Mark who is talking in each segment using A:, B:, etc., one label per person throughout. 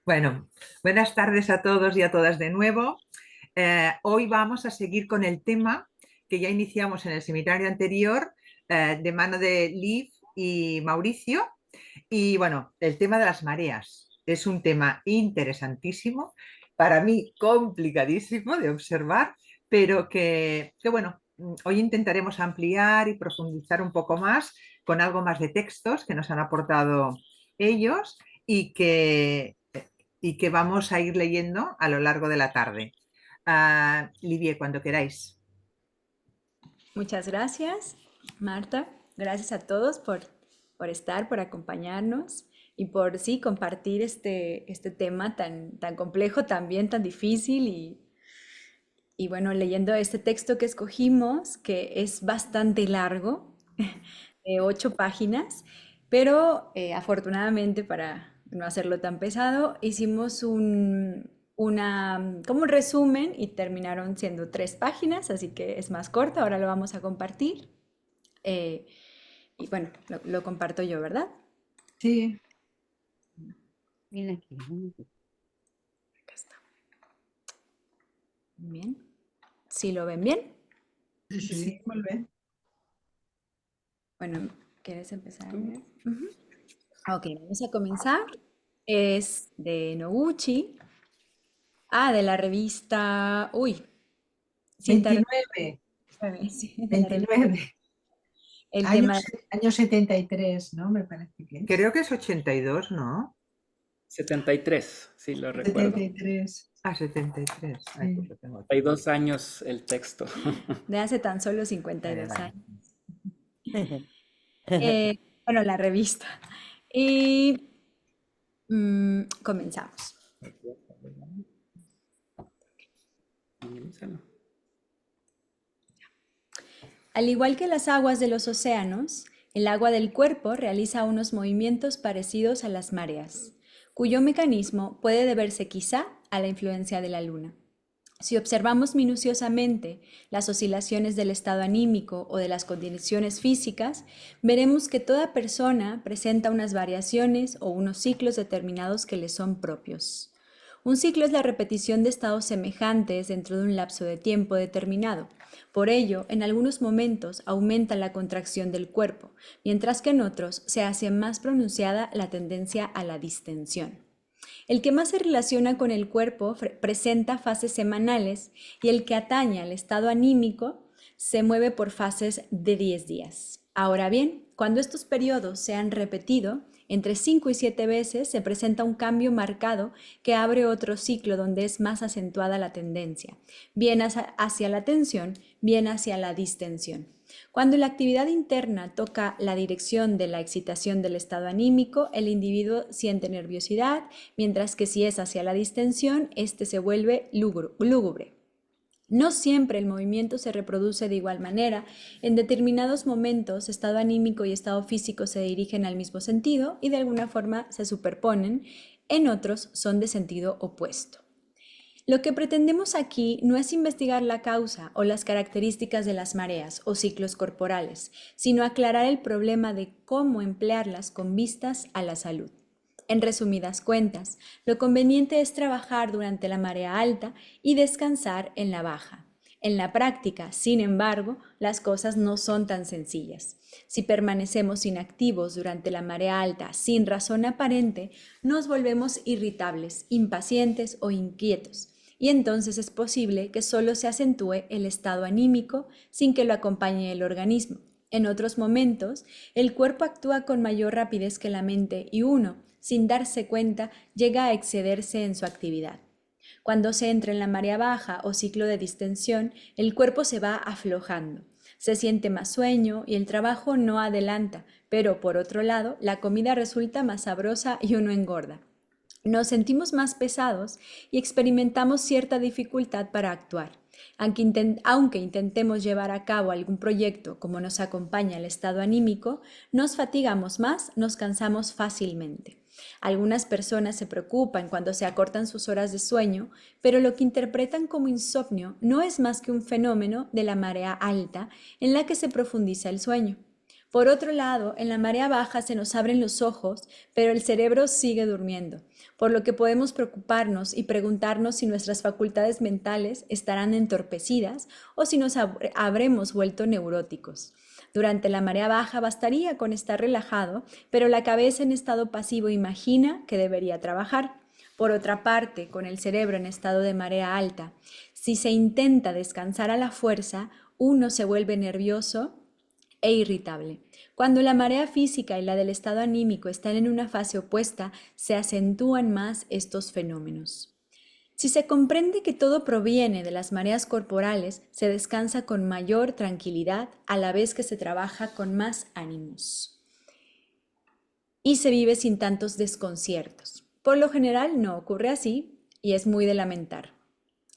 A: Bueno, buenas tardes a todos y a todas de nuevo. Hoy vamos a seguir con el tema que ya iniciamos en el seminario anterior, de mano de Liv y Mauricio. Y bueno, el tema de las mareas es un tema interesantísimo, para mí complicadísimo de observar, pero que bueno, hoy intentaremos ampliar y profundizar un poco más con algo más de textos que nos han aportado ellos y que vamos a ir leyendo a lo largo de la tarde. Livie, cuando queráis.
B: Muchas gracias, Marta. Gracias a todos por estar, por acompañarnos y por sí compartir este tema tan complejo, también tan difícil y bueno, leyendo este texto que escogimos, que es bastante largo, de 8 páginas, pero afortunadamente para no hacerlo tan pesado, hicimos como un resumen y terminaron siendo 3 páginas, así que es más corto, ahora lo vamos a compartir. eh, y bueno, lo comparto yo, ¿verdad?
C: Sí. Mira aquí.
B: Acá está. Bien. ¿Sí lo ven bien?
C: Sí, muy bien.
B: Bueno, ¿quieres empezar? Ujú. Ok, vamos a comenzar. Es de Noguchi. De la revista. Uy, Cinta
C: 29,
B: sí, de la revista.
C: 29.
B: El tema.
C: Años, años 73, ¿no? Me parece que es.
A: Creo que es 82, ¿no?
D: 73, sí lo recuerdo.
C: 73.
A: 73. Ay, pues
C: Sí.
A: lo tengo aquí.
D: Hay 2 años el texto.
B: De hace tan solo
A: Vale,
B: 52
A: vale.
B: años. Bueno, la revista. Y comenzamos. Al igual que las aguas de los océanos, el agua del cuerpo realiza unos movimientos parecidos a las mareas, cuyo mecanismo puede deberse quizá a la influencia de la luna. Si observamos minuciosamente las oscilaciones del estado anímico o de las condiciones físicas, veremos que toda persona presenta unas variaciones o unos ciclos determinados que le son propios. Un ciclo es la repetición de estados semejantes dentro de un lapso de tiempo determinado. Por ello, en algunos momentos aumenta la contracción del cuerpo, mientras que en otros se hace más pronunciada la tendencia a la distensión. El que más se relaciona con el cuerpo presenta fases semanales y el que atañe al estado anímico se mueve por fases de 10 días. Ahora bien, cuando estos periodos se han repetido, entre 5 y 7 veces se presenta un cambio marcado que abre otro ciclo donde es más acentuada la tendencia, bien hacia la tensión, bien hacia la distensión. Cuando la actividad interna toca la dirección de la excitación del estado anímico, el individuo siente nerviosidad, mientras que si es hacia la distensión, este se vuelve lúgubre. No siempre el movimiento se reproduce de igual manera. En determinados momentos, estado anímico y estado físico se dirigen al mismo sentido y de alguna forma se superponen. En otros son de sentido opuesto. Lo que pretendemos aquí no es investigar la causa o las características de las mareas o ciclos corporales, sino aclarar el problema de cómo emplearlas con vistas a la salud. En resumidas cuentas, lo conveniente es trabajar durante la marea alta y descansar en la baja. En la práctica, sin embargo, las cosas no son tan sencillas. Si permanecemos inactivos durante la marea alta sin razón aparente, nos volvemos irritables, impacientes o inquietos. Y entonces es posible que solo se acentúe el estado anímico sin que lo acompañe el organismo. En otros momentos, el cuerpo actúa con mayor rapidez que la mente y uno, sin darse cuenta, llega a excederse en su actividad. Cuando se entra en la marea baja o ciclo de distensión, el cuerpo se va aflojando. Se siente más sueño y el trabajo no adelanta, pero por otro lado, la comida resulta más sabrosa y uno engorda. Nos sentimos más pesados y experimentamos cierta dificultad para actuar. Aunque intentemos llevar a cabo algún proyecto como nos acompaña el estado anímico, nos fatigamos más, nos cansamos fácilmente. Algunas personas se preocupan cuando se acortan sus horas de sueño, pero lo que interpretan como insomnio no es más que un fenómeno de la marea alta en la que se profundiza el sueño. Por otro lado, en la marea baja se nos abren los ojos, pero el cerebro sigue durmiendo, por lo que podemos preocuparnos y preguntarnos si nuestras facultades mentales estarán entorpecidas o si nos habremos vuelto neuróticos. Durante la marea baja bastaría con estar relajado, pero la cabeza en estado pasivo imagina que debería trabajar. Por otra parte, con el cerebro en estado de marea alta, si se intenta descansar a la fuerza, uno se vuelve nervioso e irritable. Cuando la marea física y la del estado anímico están en una fase opuesta, se acentúan más estos fenómenos. Si se comprende que todo proviene de las mareas corporales, se descansa con mayor tranquilidad a la vez que se trabaja con más ánimos y se vive sin tantos desconciertos. Por lo general no ocurre así y es muy de lamentar.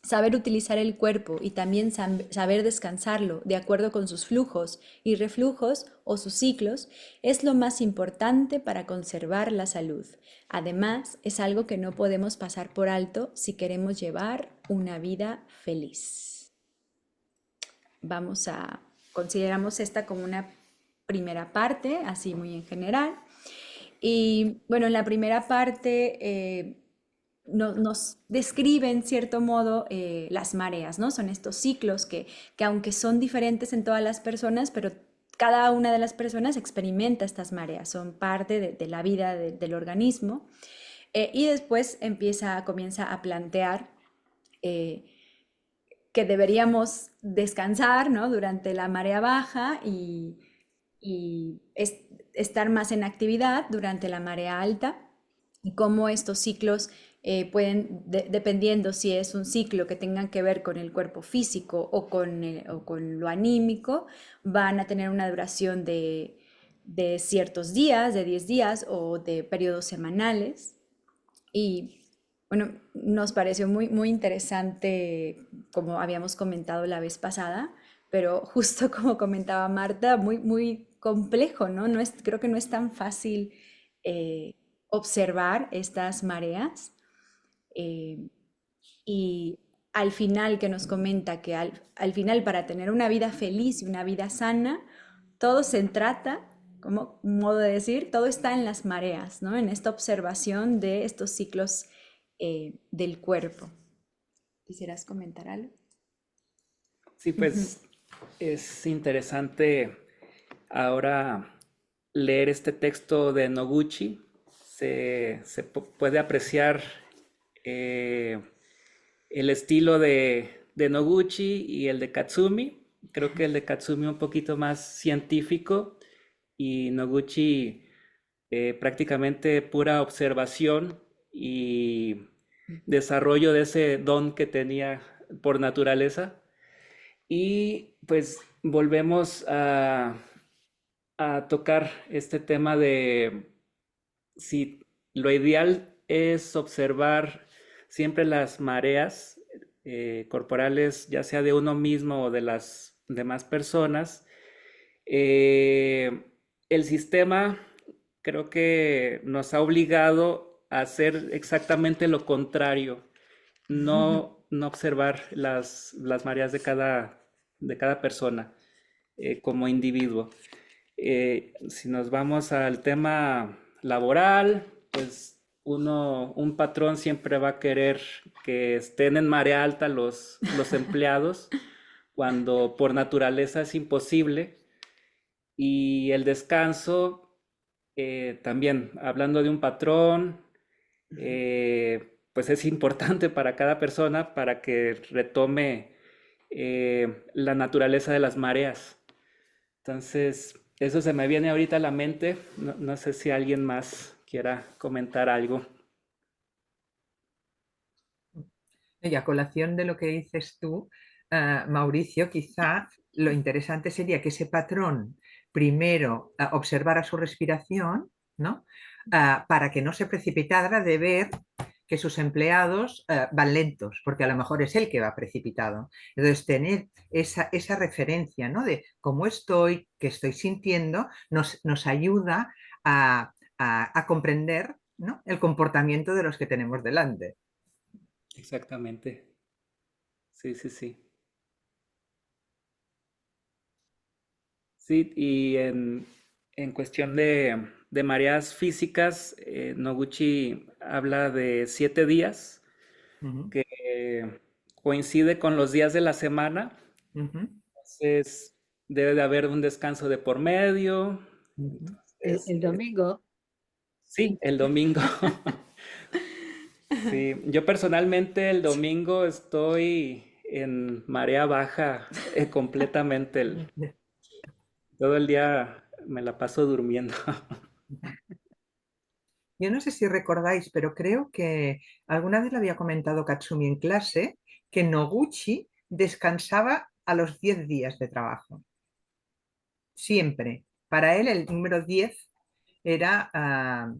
B: Saber utilizar el cuerpo y también saber descansarlo de acuerdo con sus flujos y reflujos o sus ciclos es lo más importante para conservar la salud. Además, es algo que no podemos pasar por alto si queremos llevar una vida feliz. Consideramos esta como una primera parte, así muy en general. Y bueno, en la primera parte nos describe en cierto modo las mareas, ¿no? Son estos ciclos que aunque son diferentes en todas las personas, pero cada una de las personas experimenta estas mareas, son parte de la vida del organismo. Y después comienza a plantear que deberíamos descansar, ¿no? Durante la marea baja y estar más en actividad durante la marea alta y cómo estos ciclos pueden, dependiendo si es un ciclo que tengan que ver con el cuerpo físico o con lo anímico, van a tener una duración de ciertos días, de 10 días o de periodos semanales. Y bueno, nos pareció muy, muy interesante, como habíamos comentado la vez pasada, pero justo como comentaba Marta, muy, muy complejo, ¿no? Creo que no es tan fácil observar estas mareas. eh, y al final que nos comenta que al final para tener una vida feliz y una vida sana, todo se trata, como un modo de decir, todo está en las mareas, ¿no? En esta observación de estos ciclos del cuerpo. ¿Quisieras comentar algo?
D: Sí, pues es interesante ahora leer este texto de Noguchi. Puede apreciar el estilo de Noguchi y el de Katsumi. Creo que el de Katsumi un poquito más científico y Noguchi prácticamente pura observación y desarrollo de ese don que tenía por naturaleza. Y pues volvemos a tocar este tema de si lo ideal es observar siempre las mareas corporales, ya sea de uno mismo o de las demás personas. El sistema creo que nos ha obligado a hacer exactamente lo contrario, no observar las mareas de cada persona como individuo. Si nos vamos al tema laboral, pues un patrón siempre va a querer que estén en marea alta los empleados, cuando por naturaleza es imposible. Y el descanso, también hablando de un patrón, pues es importante para cada persona para que retome la naturaleza de las mareas. Entonces, eso se me viene ahorita a la mente. No sé si alguien más quiera comentar algo.
A: Y a colación de lo que dices tú, Mauricio, quizá lo interesante sería que ese patrón primero observara su respiración, ¿no? Para que no se precipitara de ver que sus empleados van lentos, porque a lo mejor es él que va precipitado. Entonces, tener esa referencia, ¿no? De cómo estoy, qué estoy sintiendo, nos ayuda a comprender, ¿no? El comportamiento de los que tenemos delante.
D: Exactamente. Sí, sí, sí. Sí, y en cuestión de mareas físicas, Noguchi habla de 7 días,
A: Ujú,
D: que coincide con los días de la semana.
A: ujú,
D: Entonces, debe de haber un descanso de por medio.
A: ujú.
D: Entonces,
C: El domingo.
D: sí, el domingo. Sí, yo personalmente el domingo estoy en marea baja completamente. Todo el día me la paso durmiendo.
A: Yo no sé si recordáis, pero creo que alguna vez le había comentado Katsumi en clase que Noguchi descansaba a los 10 días de trabajo. Siempre. Para él el número 10 era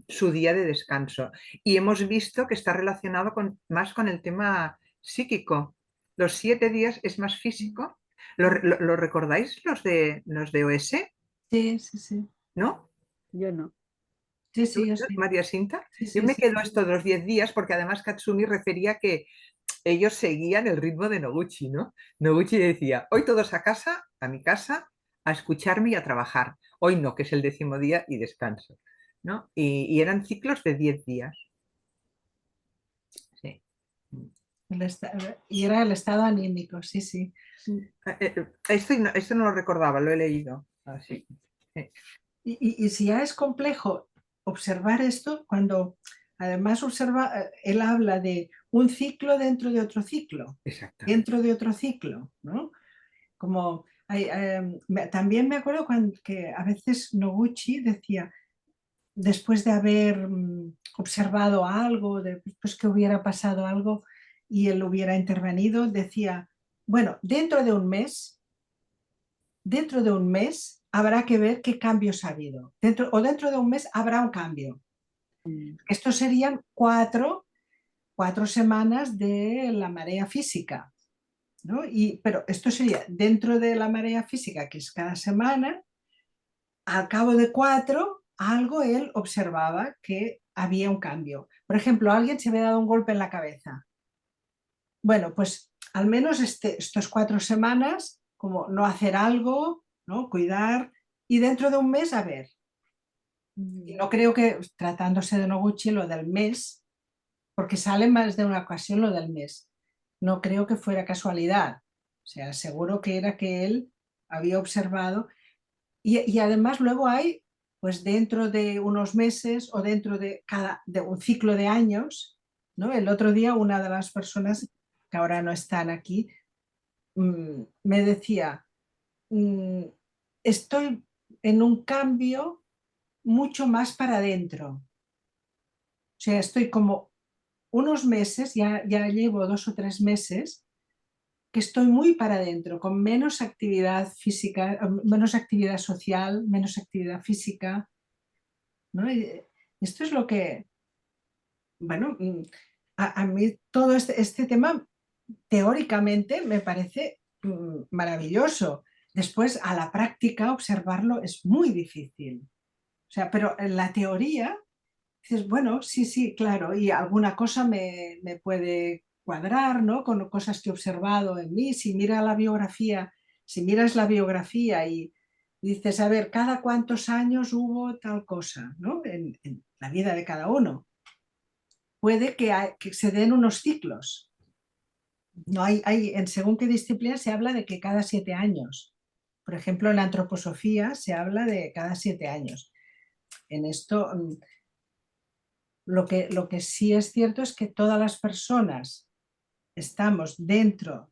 A: su día de descanso. Y hemos visto que está relacionado más con el tema psíquico. Los 7 días es más físico. ¿Lo recordáis los de OS?
C: Sí, sí, sí.
A: ¿No?
C: Yo no. Sí, sí, yo sí.
A: María Sinta.
C: Sí,
A: Yo
C: sí,
A: me
C: sí.
A: quedo estos los 10 días porque además Katsumi refería que ellos seguían el ritmo de Noguchi, ¿no? Noguchi decía, hoy todos a casa, a mi casa, a escucharme y a trabajar. Hoy no, que es el 10.º día y descanso, ¿no? Y eran ciclos de 10 días. Sí.
C: Y era el estado anímico, sí, sí.
A: Esto no lo recordaba, lo he leído. Así.
C: Y si ya es complejo observar esto, cuando además él habla de un ciclo
A: Exactamente.
C: dentro de otro ciclo, ¿no? Como también me acuerdo que a veces Noguchi decía, después de haber observado algo, después que hubiera pasado algo y él hubiera intervenido, decía, bueno, dentro de un mes habrá que ver qué cambios ha habido. Dentro de un mes habrá un cambio. Estos serían cuatro semanas de la marea física, ¿no? Pero esto sería dentro de la marea física, que es cada semana, al cabo de 4, algo él observaba que había un cambio. Por ejemplo, alguien se había dado un golpe en la cabeza. Bueno, pues al menos estos 4 semanas, como no hacer algo, ¿no? Cuidar, y dentro de un mes a ver. Y no creo que, tratándose de Noguchi, lo del mes, porque sale más de una ocasión lo del mes, no creo que fuera casualidad. O sea, seguro que era que él había observado. Y además luego hay, pues dentro de unos meses o dentro de un ciclo de años, ¿no? El otro día una de las personas que ahora no están aquí me decía, mm, estoy en un cambio mucho más para adentro. O sea, estoy como unos meses, ya llevo 2 o 3 meses, que estoy muy para adentro, con menos actividad física, menos actividad social, menos actividad física, ¿no? Y esto es lo que, bueno, a mí todo este tema teóricamente me parece maravilloso. Después, a la práctica, observarlo es muy difícil. O sea, pero en la teoría dices, bueno, sí, sí, claro, y alguna cosa me puede cuadrar, ¿no? Con cosas que he observado en mí. Si miras la biografía y dices, a ver, cada cuántos años hubo tal cosa, ¿no? En la vida de cada uno. Puede que se den unos ciclos. No según qué disciplina se habla de que cada 7 años. Por ejemplo, en la antroposofía se habla de cada 7 años. En esto lo que sí es cierto es que todas las personas estamos dentro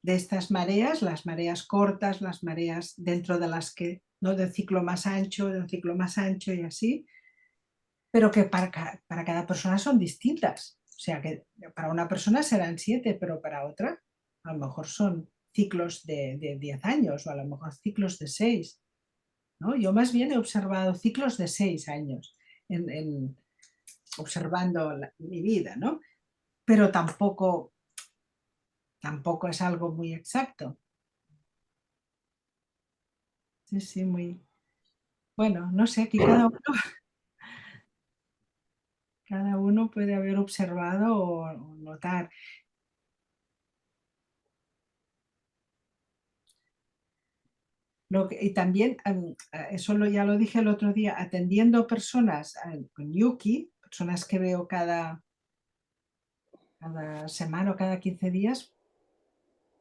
C: de estas mareas, las mareas cortas, las mareas dentro de las que, ¿no? De un ciclo más ancho, de un ciclo más ancho y así, pero que para cada persona son distintas. O sea que para una persona serán 7, pero para otra a lo mejor son ciclos de 10 años o a lo mejor ciclos de 6, ¿no? Yo más bien he observado ciclos de 6 años observando mi vida, ¿no? Pero tampoco es algo muy exacto. Sí, sí, muy... Bueno, no sé, aquí cada uno puede haber observado o notar. Y también, eso ya lo dije el otro día, atendiendo personas con Yuki, personas que veo cada semana o cada 15 días,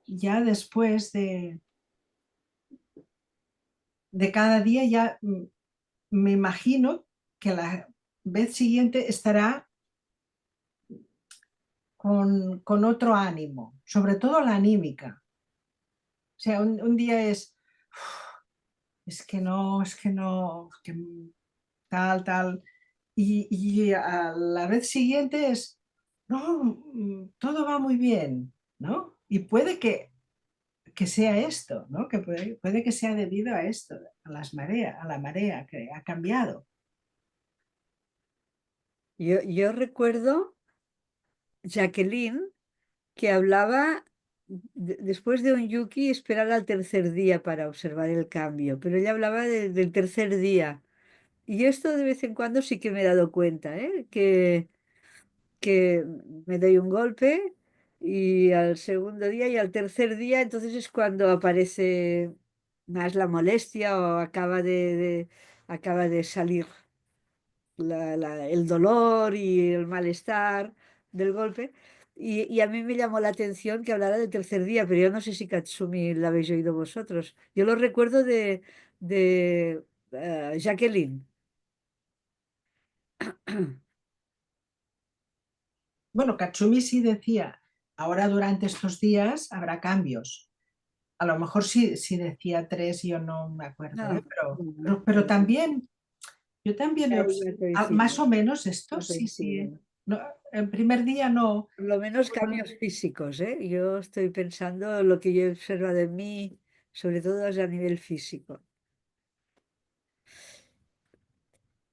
C: ya después de cada día ya me imagino que la vez siguiente estará con otro ánimo, sobre todo la anímica. O sea, un día es que no, es que tal. Y a la vez siguiente no, todo va muy bien, ¿no? Y puede que sea esto, ¿no? Que puede que sea debido a esto, a la marea que ha cambiado.
E: Yo recuerdo Jacqueline que hablaba después de un yuki esperar al tercer día para observar el cambio, pero ella hablaba del tercer día. Y esto de vez en cuando sí que me he dado cuenta, ¿eh? Que me doy un golpe y al segundo día y al tercer día, entonces es cuando aparece más la molestia o acaba de salir el dolor y el malestar del golpe. Y a mí me llamó la atención que hablara del tercer día, pero yo no sé si Katsumi la habéis oído vosotros. Yo lo recuerdo de Jacqueline.
C: Bueno, Katsumi sí decía, ahora durante estos días habrá cambios. A lo mejor sí decía 3, yo no me acuerdo, ¿eh?
E: No, no,
C: Pero
E: no,
C: también, yo también
E: ahí ya
C: más
E: coincido,
C: o menos esto,
E: ya
C: sí.
E: coincido.
C: No, el primer día no.
E: Por lo menos cambios físicos, ¿eh? Yo estoy pensando lo que yo he observado en mí, sobre todo es a nivel físico.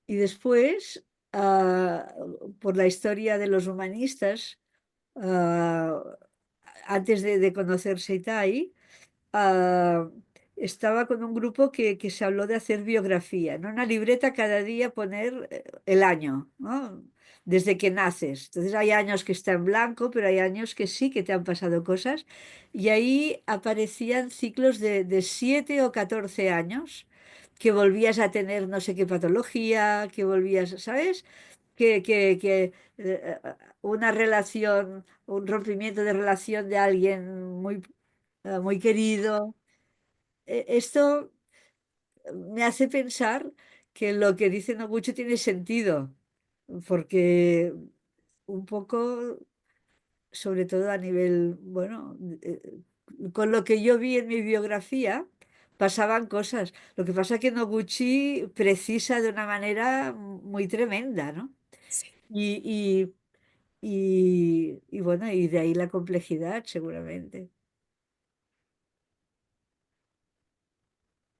E: Y después, ah, por la historia de los humanistas, ah, antes de conocerse Itai, ah, estaba con un grupo que se habló de hacer biografía, ¿no? Una libreta cada día poner el año, ¿no? Desde que naces. Entonces hay años que está en blanco, pero hay años que sí, que te han pasado cosas. Y ahí aparecían ciclos de 7 o 14 años que volvías a tener no sé qué patología, que volvías, ¿sabes? Que una relación, un rompimiento de relación de alguien muy querido. Esto me hace pensar que lo que dice Noguchi tiene sentido, porque un poco, sobre todo a nivel, bueno, con lo que yo vi en mi biografía, pasaban cosas. Lo que pasa es que Noguchi precisa de una manera muy tremenda, ¿no?
B: Sí.
E: Y, y bueno, y de ahí la complejidad, seguramente.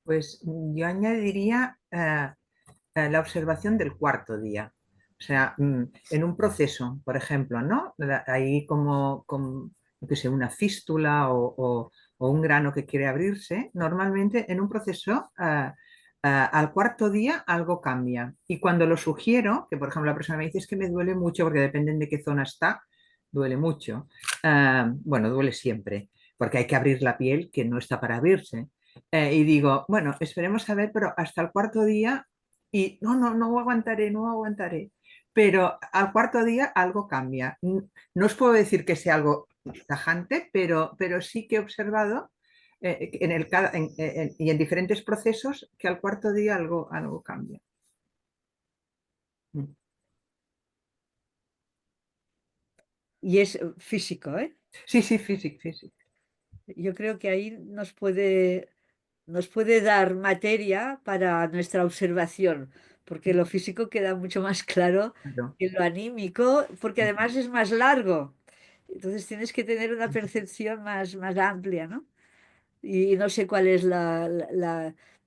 A: Pues yo añadiría la observación del cuarto día. O sea, en un proceso, por ejemplo, ¿no? Ahí como yo qué sé, una fístula o un grano que quiere abrirse, normalmente en un proceso al cuarto día algo cambia. Y cuando lo sugiero, que por ejemplo la persona me dice es que me duele mucho porque dependen de qué zona está, duele mucho. Bueno, duele siempre, porque hay que abrir la piel que no está para abrirse. Y digo, bueno, esperemos a ver, pero hasta el cuarto día, y no aguantaré, no aguantaré. Pero al cuarto día algo cambia. No os puedo decir que sea algo tajante, pero sí que he observado y en diferentes procesos que al cuarto día algo cambia. Mm.
E: Y es físico, ¿eh?
A: Sí, sí, físico, físico.
E: Yo creo que ahí nos puede dar materia para nuestra observación, porque lo físico queda mucho más claro
A: Claro.
E: que lo anímico, porque además es más largo. Entonces tienes que tener una percepción más amplia, ¿no? Y no sé cuál es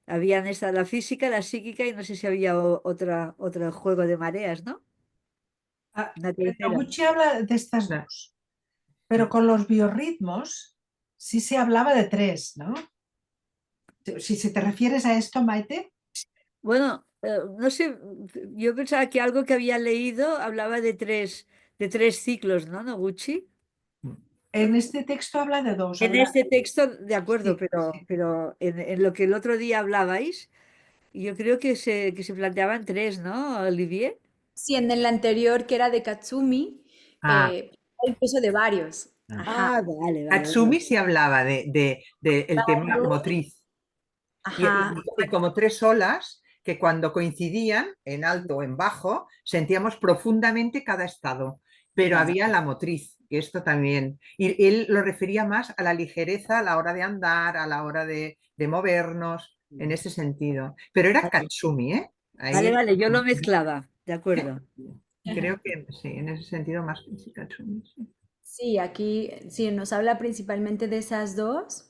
E: habían esta, la física, la psíquica, y no sé si había otro juego de mareas, ¿no?
C: Ah,
E: Una tercera.
C: Noguchi habla de estas
A: Claro.
C: dos, pero con los biorritmos sí se hablaba de 3, ¿no? Si te refieres a esto, Maite,
E: Bueno, no sé, yo pensaba que algo que había leído hablaba de tres ciclos, ¿no, Noguchi?
C: En este texto habla de dos.
E: En este texto, de acuerdo,
C: Sí, sí.
E: pero en lo que el otro día hablabais, yo creo que se planteaban tres, ¿no, Olivier?
B: Sí, en el anterior que era de Katsumi,
A: Ah,
B: incluso de varios.
A: ah.
B: Ajá,
E: Vale, vale, vale.
A: Katsumi sí hablaba de el tema motriz.
B: ajá.
A: Y como tres olas que cuando coincidían en alto o en bajo, sentíamos profundamente cada estado, pero
E: Vale.
A: había la motriz, que esto también, y él lo refería más a la ligereza a la hora de andar, a la hora de movernos, en ese sentido. Pero era
E: Vale,
A: Katsumi, ¿eh?
E: vale,
A: Ahí
E: vale, yo lo mezclaba, de acuerdo.
A: creo que sí, en ese sentido más sí, Katsumi. Sí.
B: Sí, aquí sí nos habla principalmente de esas dos,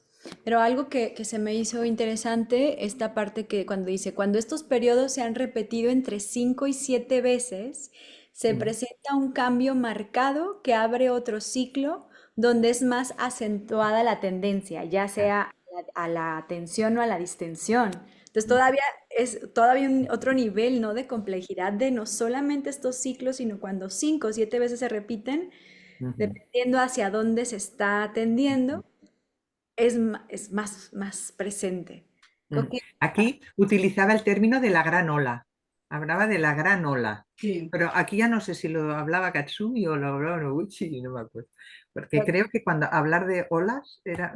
B: pero algo que se me hizo interesante, esta parte que cuando dice, cuando estos periodos se han repetido entre 5 y 7 veces, se presenta un cambio marcado que abre otro ciclo donde es más acentuada la tendencia, ya sea a la tensión o a la distensión. Entonces todavía es todavía otro nivel, ¿no? De complejidad de no solamente estos ciclos, sino cuando 5 o 7 veces se repiten
A: Ujú.
B: dependiendo hacia dónde se está atendiendo, es más presente. Creo
A: Mm.
B: que
A: Aquí utilizaba el término de la gran ola. Hablaba de la gran ola.
C: Sí.
A: Pero aquí ya no sé si lo hablaba Katsumi o lo hablaba Noguchi, no me acuerdo. Porque creo que cuando hablar de olas era,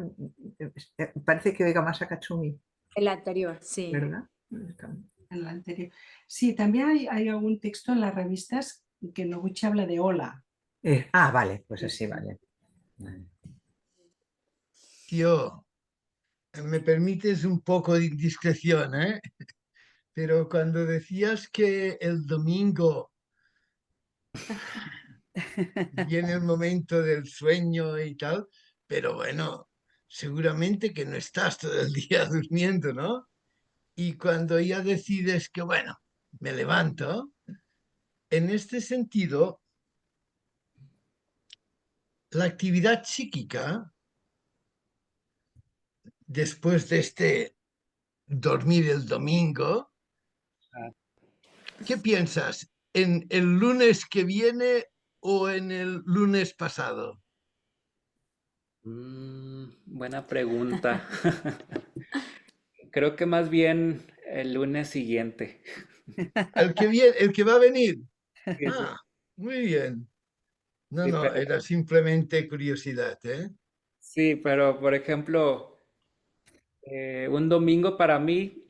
A: parece que oiga más a Katsumi,
B: el anterior, sí.
A: ¿verdad?
C: En la anterior. Sí, también hay algún texto en las revistas que Noguchi habla de ola.
A: Vale, pues así, vale. Vale.
F: Tío, me permites un poco de indiscreción, ¿eh? Pero cuando decías que el domingo viene el momento del sueño y tal, pero bueno, seguramente que no estás todo el día durmiendo, ¿no? Y cuando ya decides que, bueno, me levanto, en este sentido, la actividad psíquica, después de este dormir el domingo, ¿qué piensas? ¿En el lunes que viene o en el lunes pasado?
D: Buena pregunta. Creo que más bien el lunes siguiente.
F: ¿El que viene, el que va a venir?
D: Sí, sí,
F: Ah, muy bien. No,
D: sí,
F: no, era simplemente curiosidad, ¿eh?
D: sí, pero por ejemplo, un domingo para mí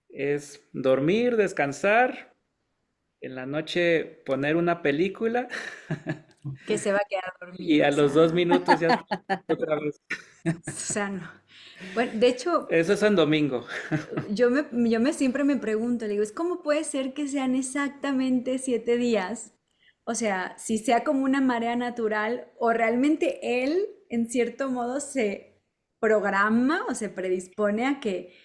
D: es dormir, descansar, en la noche poner una película
B: Que se va a quedar
D: y
B: dormido,
D: a
B: o
D: los
B: sea,
D: 2 minutos ya otra vez.
B: o sea, no. Bueno, de hecho,
D: Eso es en domingo.
B: yo siempre me pregunto, le digo, ¿cómo puede ser que sean exactamente 7 días? O sea, si sea como una marea natural o realmente él, en cierto modo, se programa o se predispone a que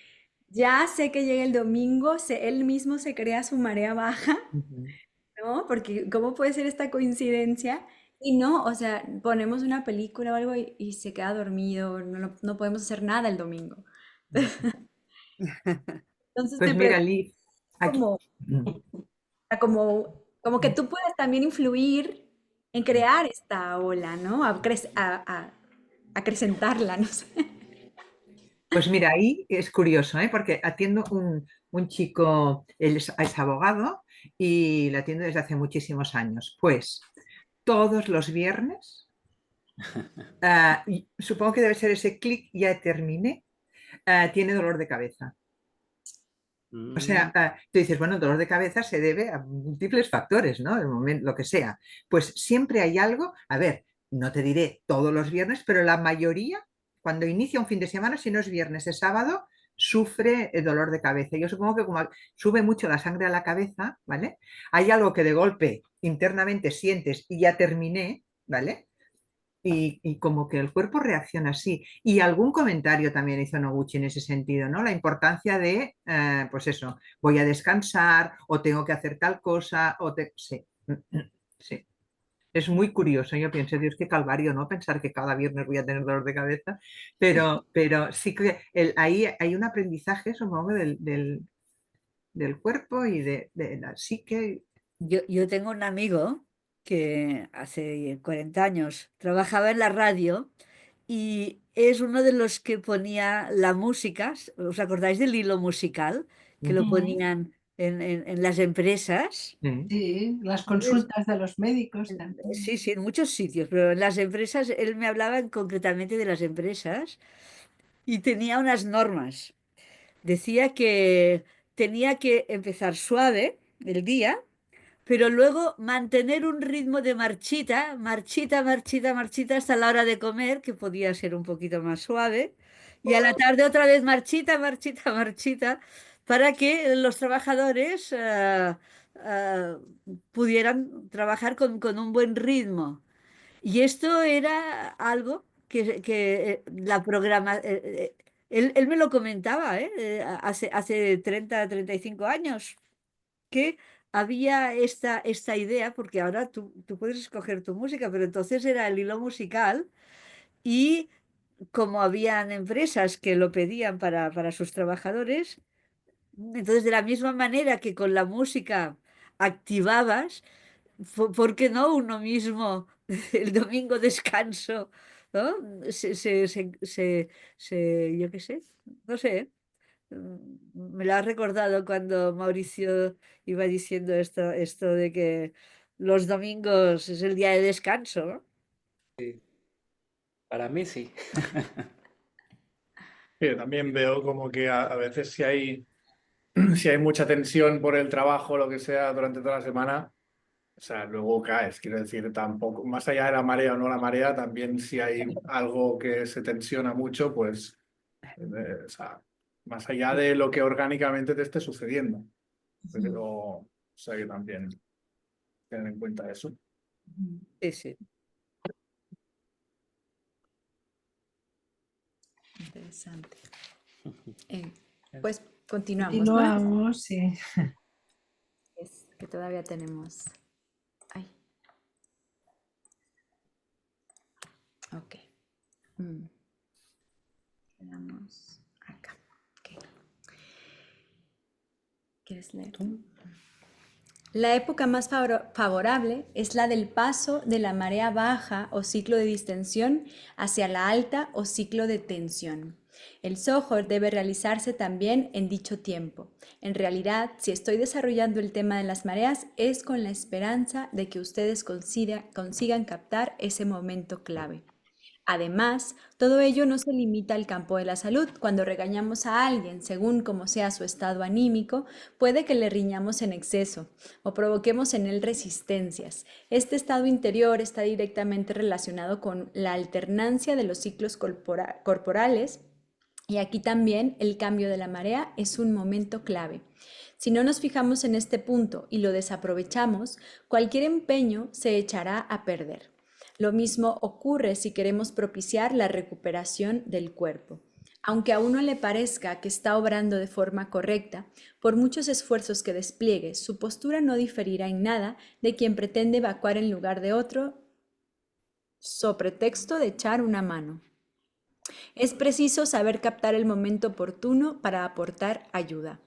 B: ya sé que llega el domingo, él mismo se crea su marea baja,
A: Ujú.
B: ¿no? Porque ¿cómo puede ser esta coincidencia? Y no, o sea, ponemos una película o algo y se queda dormido, no podemos hacer nada el domingo. Entonces me
A: Pues mira,
B: pregunto
A: Liz, aquí.
B: como, como que tú puedes también influir en crear esta ola, ¿no? Acrecentarla, no sé.
A: Pues mira, ahí es curioso, ¿eh? Porque atiendo un chico, él es abogado y lo atiendo desde hace muchísimos años. Pues todos los viernes, y supongo que debe ser ese clic, ya terminé, tiene dolor de cabeza. O
D: Mm,
A: sea, tú dices, bueno, el dolor de cabeza se debe a múltiples factores, ¿no? El momento, lo que sea. Pues siempre hay algo, a ver, no te diré todos los viernes, pero la mayoría, cuando inicia un fin de semana, si no es viernes, es sábado, sufre el dolor de cabeza. Yo supongo que como sube mucho la sangre a la cabeza, ¿vale? Hay algo que de golpe internamente sientes y ya terminé, ¿vale? Y como que el cuerpo reacciona así. Y algún comentario también hizo Noguchi en ese sentido, ¿no? La importancia de, pues eso, voy a descansar o tengo que hacer tal cosa, sí, sí. Es muy curioso, yo pienso, Dios, qué calvario, ¿no? Pensar que cada viernes voy a tener dolor de cabeza, pero sí que ahí hay un aprendizaje, supongo, del cuerpo y de la psique.
E: Yo tengo un amigo que hace 40 años trabajaba en la radio y es uno de los que ponía la música. ¿Os acordáis del hilo musical? Que lo
C: Ujú.
E: ponían en las empresas.
C: Sí, las
E: Entonces,
C: consultas de los médicos también.
E: sí, sí, en muchos sitios, pero en las empresas, él me hablaba concretamente de las empresas y tenía unas normas. Decía que tenía que empezar suave el día, pero luego mantener un ritmo de marchita, marchita, marchita, marchita hasta la hora de comer, que podía ser un poquito más suave, y a la tarde otra vez marchita, marchita, marchita, para que los trabajadores ah, pudieran trabajar con un buen ritmo. Y esto era algo que la programa... él me lo comentaba, hace 30, 35 años, que había esta idea, porque ahora tú puedes escoger tu música, pero entonces era el hilo musical y como habían empresas que lo pedían para sus trabajadores, entonces de la misma manera que con la música activabas, ¿por qué no uno mismo el domingo descanso, ¿no? Yo qué sé, no sé. Me lo ha recordado cuando Mauricio iba diciendo esto de que los domingos es el día de descanso, ¿no?
D: Sí, para mí sí.
G: Sí, también veo como que a veces si hay mucha tensión por el trabajo o lo que sea durante toda la semana, o sea, luego caes. Quiero decir, tampoco, más allá de la marea o no la marea, también si hay algo que se tensiona mucho, pues, o sea, más allá de lo que orgánicamente te esté sucediendo. Pero, o sea, que también tener en cuenta eso.
E: Sí, sí.
B: Interesante. Pues continuamos, ¿no?
C: Continuamos, sí.
B: Es que todavía tenemos. Ay, ok. Mm, Quedamos acá. Ok. ¿Quieres leer tú? La época más favorable es la del paso de la marea baja o ciclo de distensión hacia la alta o ciclo de tensión. El Sohor debe realizarse también en dicho tiempo. En realidad, si estoy desarrollando el tema de las mareas, es con la esperanza de que ustedes consigan captar ese momento clave. Además, todo ello no se limita al campo de la salud. Cuando regañamos a alguien, según como sea su estado anímico, puede que le riñamos en exceso o provoquemos en él resistencias. Este estado interior está directamente relacionado con la alternancia de los ciclos corporales y aquí también el cambio de la marea es un momento clave. Si no nos fijamos en este punto y lo desaprovechamos, cualquier empeño se echará a perder. Lo mismo ocurre si queremos propiciar la recuperación del cuerpo. Aunque a uno le parezca que está obrando de forma correcta, por muchos esfuerzos que despliegue, su postura no diferirá en nada de quien pretende evacuar en lugar de otro, so pretexto de echar una mano. Es preciso saber captar el momento oportuno para aportar ayuda.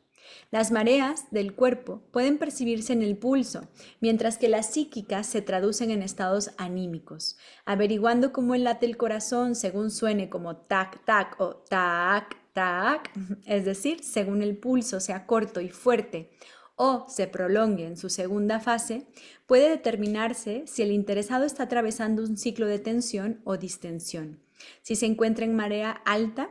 B: Las mareas del cuerpo pueden percibirse en el pulso, mientras que las psíquicas se traducen en estados anímicos. Averiguando cómo late el corazón según suene como tac, tac o tac, tac, es decir, según el pulso sea corto y fuerte o se prolongue en su segunda fase, puede determinarse si el interesado está atravesando un ciclo de tensión o distensión, si se encuentra en marea alta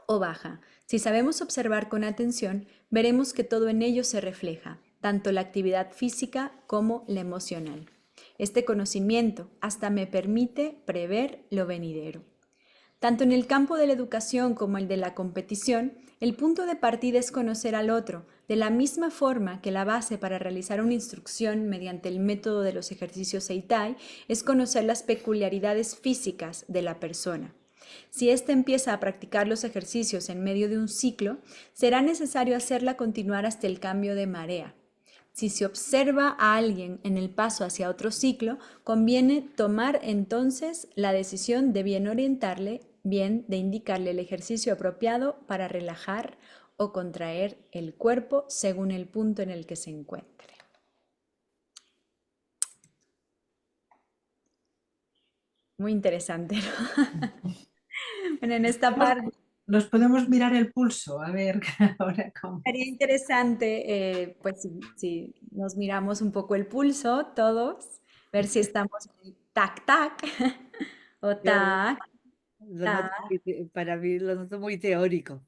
B: o baja. Si sabemos observar con atención, veremos que todo en ello se refleja, tanto la actividad física como la emocional. Este conocimiento hasta me permite prever lo venidero. Tanto en el campo de la educación como el de la competición, el punto de partida es conocer al otro, de la misma forma que la base para realizar una instrucción mediante el método de los ejercicios Seitai es conocer las peculiaridades físicas de la persona. Si éste empieza a practicar los ejercicios en medio de un ciclo, será necesario hacerla continuar hasta el cambio de marea. Si se observa a alguien en el paso hacia otro ciclo, conviene tomar entonces la decisión de bien orientarle, bien de indicarle el ejercicio apropiado para relajar o contraer el cuerpo según el punto en el que se encuentre. Muy interesante, ¿no? En esta parte
C: Nos podemos mirar el pulso, a ver ahora cómo.
B: sería interesante, pues si nos miramos un poco el pulso todos, ver si estamos en tac tac o
E: Yo
B: tac
E: lo noto
B: tac.
E: para mí lo noto muy teórico,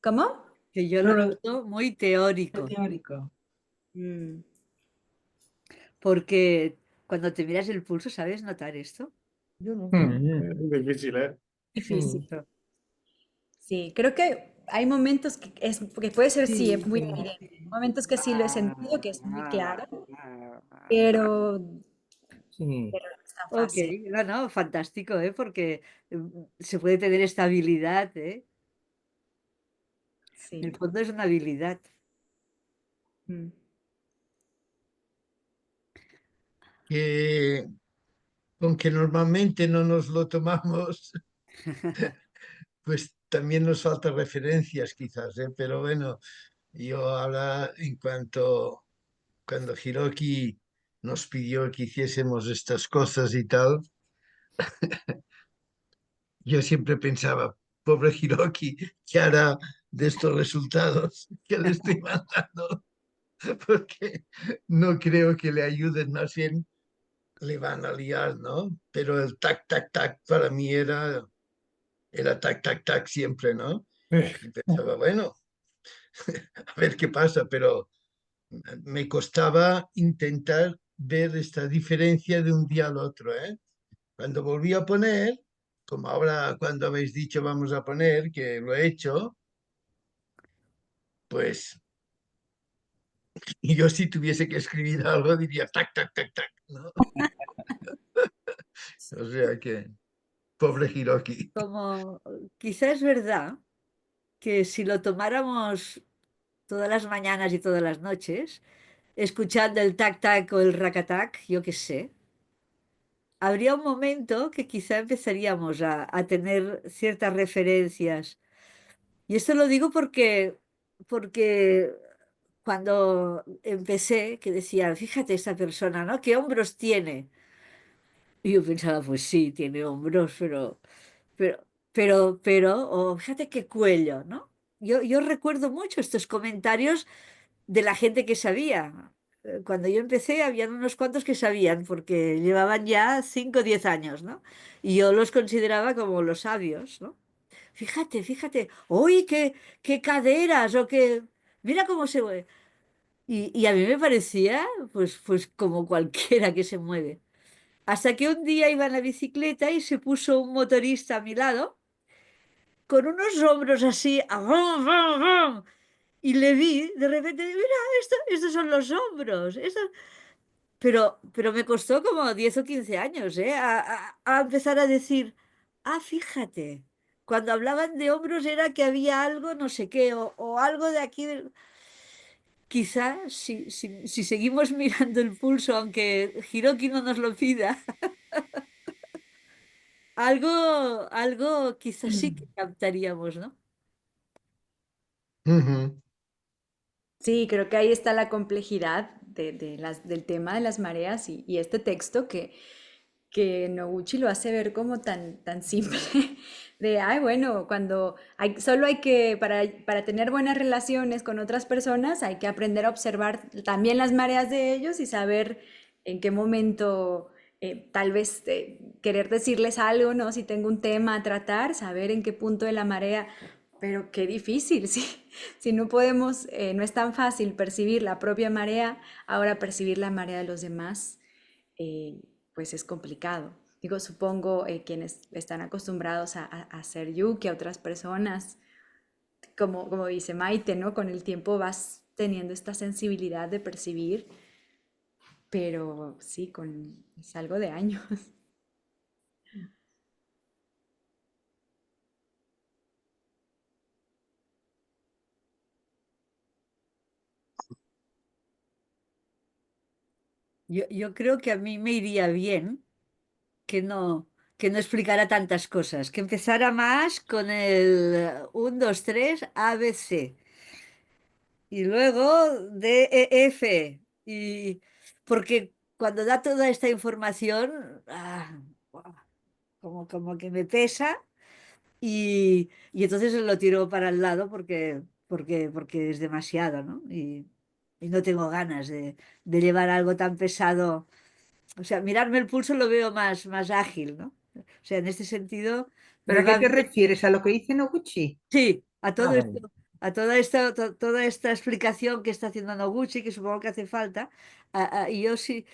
B: ¿Cómo?
E: que yo lo
C: No, lo
E: noto muy teórico,
C: teórico.
B: Mm,
E: porque cuando te miras el pulso, ¿sabes notar esto? Yo no.
G: Es difícil, ¿eh?
B: difícil.
E: Eso.
B: Sí, creo que hay momentos que puede ser sí,
C: Sí,
B: es muy
C: sí.
B: evidente. Momentos que sí lo he sentido, que es muy claro, pero, pero no es tan
E: Ok,
B: fácil.
E: no, no, fantástico, ¿eh? Porque se puede tener esta habilidad, ¿eh? En el
B: Sí.
E: fondo es una habilidad.
B: Mm.
F: Que aunque normalmente no nos lo tomamos, pues también nos faltan referencias quizás, ¿eh? Pero bueno, yo ahora en cuanto cuando Hiroki nos pidió que hiciésemos estas cosas y tal, yo siempre pensaba, pobre Hiroki, ¿qué hará de estos resultados que le estoy mandando? Porque no creo que le ayuden, más bien le van a liar, ¿no? Pero el tac, tac, tac para mí era tac, tac, tac siempre, ¿no? Y pensaba, bueno, a ver qué pasa, pero me costaba intentar ver esta diferencia de un día al otro, ¿eh? Cuando volví a poner, como ahora cuando habéis dicho vamos a poner, que lo he hecho, pues y yo si tuviese que escribir algo diría tac, tac, tac, tac, ¿no? O sea que, pobre Hiroki.
E: Como quizá es verdad que si lo tomáramos todas las mañanas y todas las noches, escuchando el tac-tac o el racatac, yo qué sé, habría un momento que quizá empezaríamos a tener ciertas referencias. Y esto lo digo porque cuando empecé, que decía, fíjate esta persona, ¿no? ¿Qué hombros tiene? Y yo pensaba, pues sí, tiene hombros, pero, o fíjate qué cuello, ¿no? Yo recuerdo mucho estos comentarios de la gente que sabía. Cuando yo empecé, habían unos cuantos que sabían, porque llevaban ya 5 o 10 años, ¿no? Y yo los consideraba como los sabios, ¿no? Fíjate, fíjate, uy, qué caderas, o qué, mira cómo se mueve. Y a mí me parecía, pues como cualquiera que se mueve. Hasta que un día iba en la bicicleta y se puso un motorista a mi lado, con unos hombros así, ¡avum, vum, vum! Y le vi, de repente, mira, estos son los hombros. Pero me costó como 10 o 15 años, ¿eh? A empezar a decir, ah, fíjate, cuando hablaban de hombros era que había algo, no sé qué, o algo de aquí. Quizás si seguimos mirando el pulso, aunque Hiroki no nos lo pida, algo quizás sí que captaríamos, ¿no?
F: Ujú,
B: Sí, creo que ahí está la complejidad del tema de las mareas y este texto que Noguchi lo hace ver como tan simple, de, ay, bueno, solo hay que, para tener buenas relaciones con otras personas, hay que aprender a observar también las mareas de ellos y saber en qué momento tal vez querer decirles algo, ¿no? Si tengo un tema a tratar, saber en qué punto de la marea, pero qué difícil, sí. Si no podemos, no es tan fácil percibir la propia marea, ahora percibir la marea de los demás eh, pues es complicado. Digo, supongo quienes están acostumbrados a hacer yuki, a otras personas, como dice Maite, ¿no? Con el tiempo vas teniendo esta sensibilidad de percibir, pero sí, es algo de años.
E: Yo creo que a mí me iría bien que no explicara tantas cosas, que empezara más con el 1, 2, 3, A, B, C, y luego D, E, F, y porque cuando da toda esta información, guau, como que me pesa y entonces lo tiro para el lado porque es demasiado, ¿no? Y no tengo ganas de llevar algo tan pesado. O sea, mirarme el pulso lo veo más ágil, ¿no? O sea, en este sentido
A: ¿Pero
E: me
A: a qué
E: va
A: te
E: bien.
A: refieres? ¿A lo que dice Noguchi?
E: Sí, a
A: Ah,
E: todo
A: vale.
E: esto, toda esta explicación que está haciendo Noguchi, que supongo que hace falta, y yo si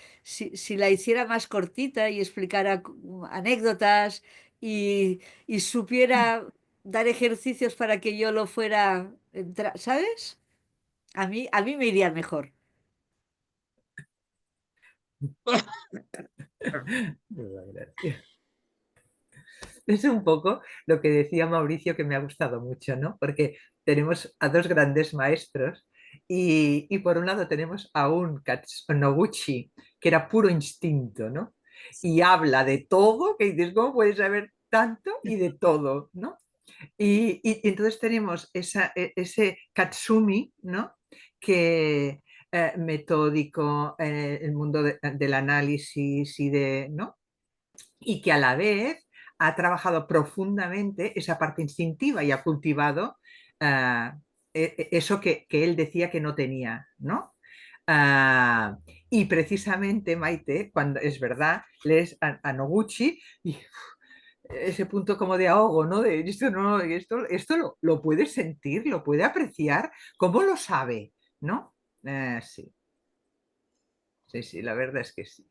E: la hiciera más cortita y explicara anécdotas y supiera dar ejercicios para que yo lo fuera, ¿sabes? A mí me iría mejor.
A: Gracias. Es un poco lo que decía Mauricio, que me ha gustado mucho, ¿no? Porque tenemos a dos grandes maestros y por un lado tenemos a un Noguchi, que era puro instinto, ¿no? Y habla de todo, que dices, ¿cómo puedes saber tanto y de todo, ¿no? Y entonces tenemos ese Katsumi, ¿no? Que metódico en el mundo del análisis y de, ¿no? Y que a la vez ha trabajado profundamente esa parte instintiva y ha cultivado uh, eso que él decía que no tenía, ¿no? Uh, y precisamente, Maite, cuando es verdad, lees a Noguchi y ese punto como de ahogo, ¿no? De esto no, esto lo puede sentir, lo puede apreciar, ¿cómo lo sabe? ¿No? Sí, sí, sí, la verdad es que sí.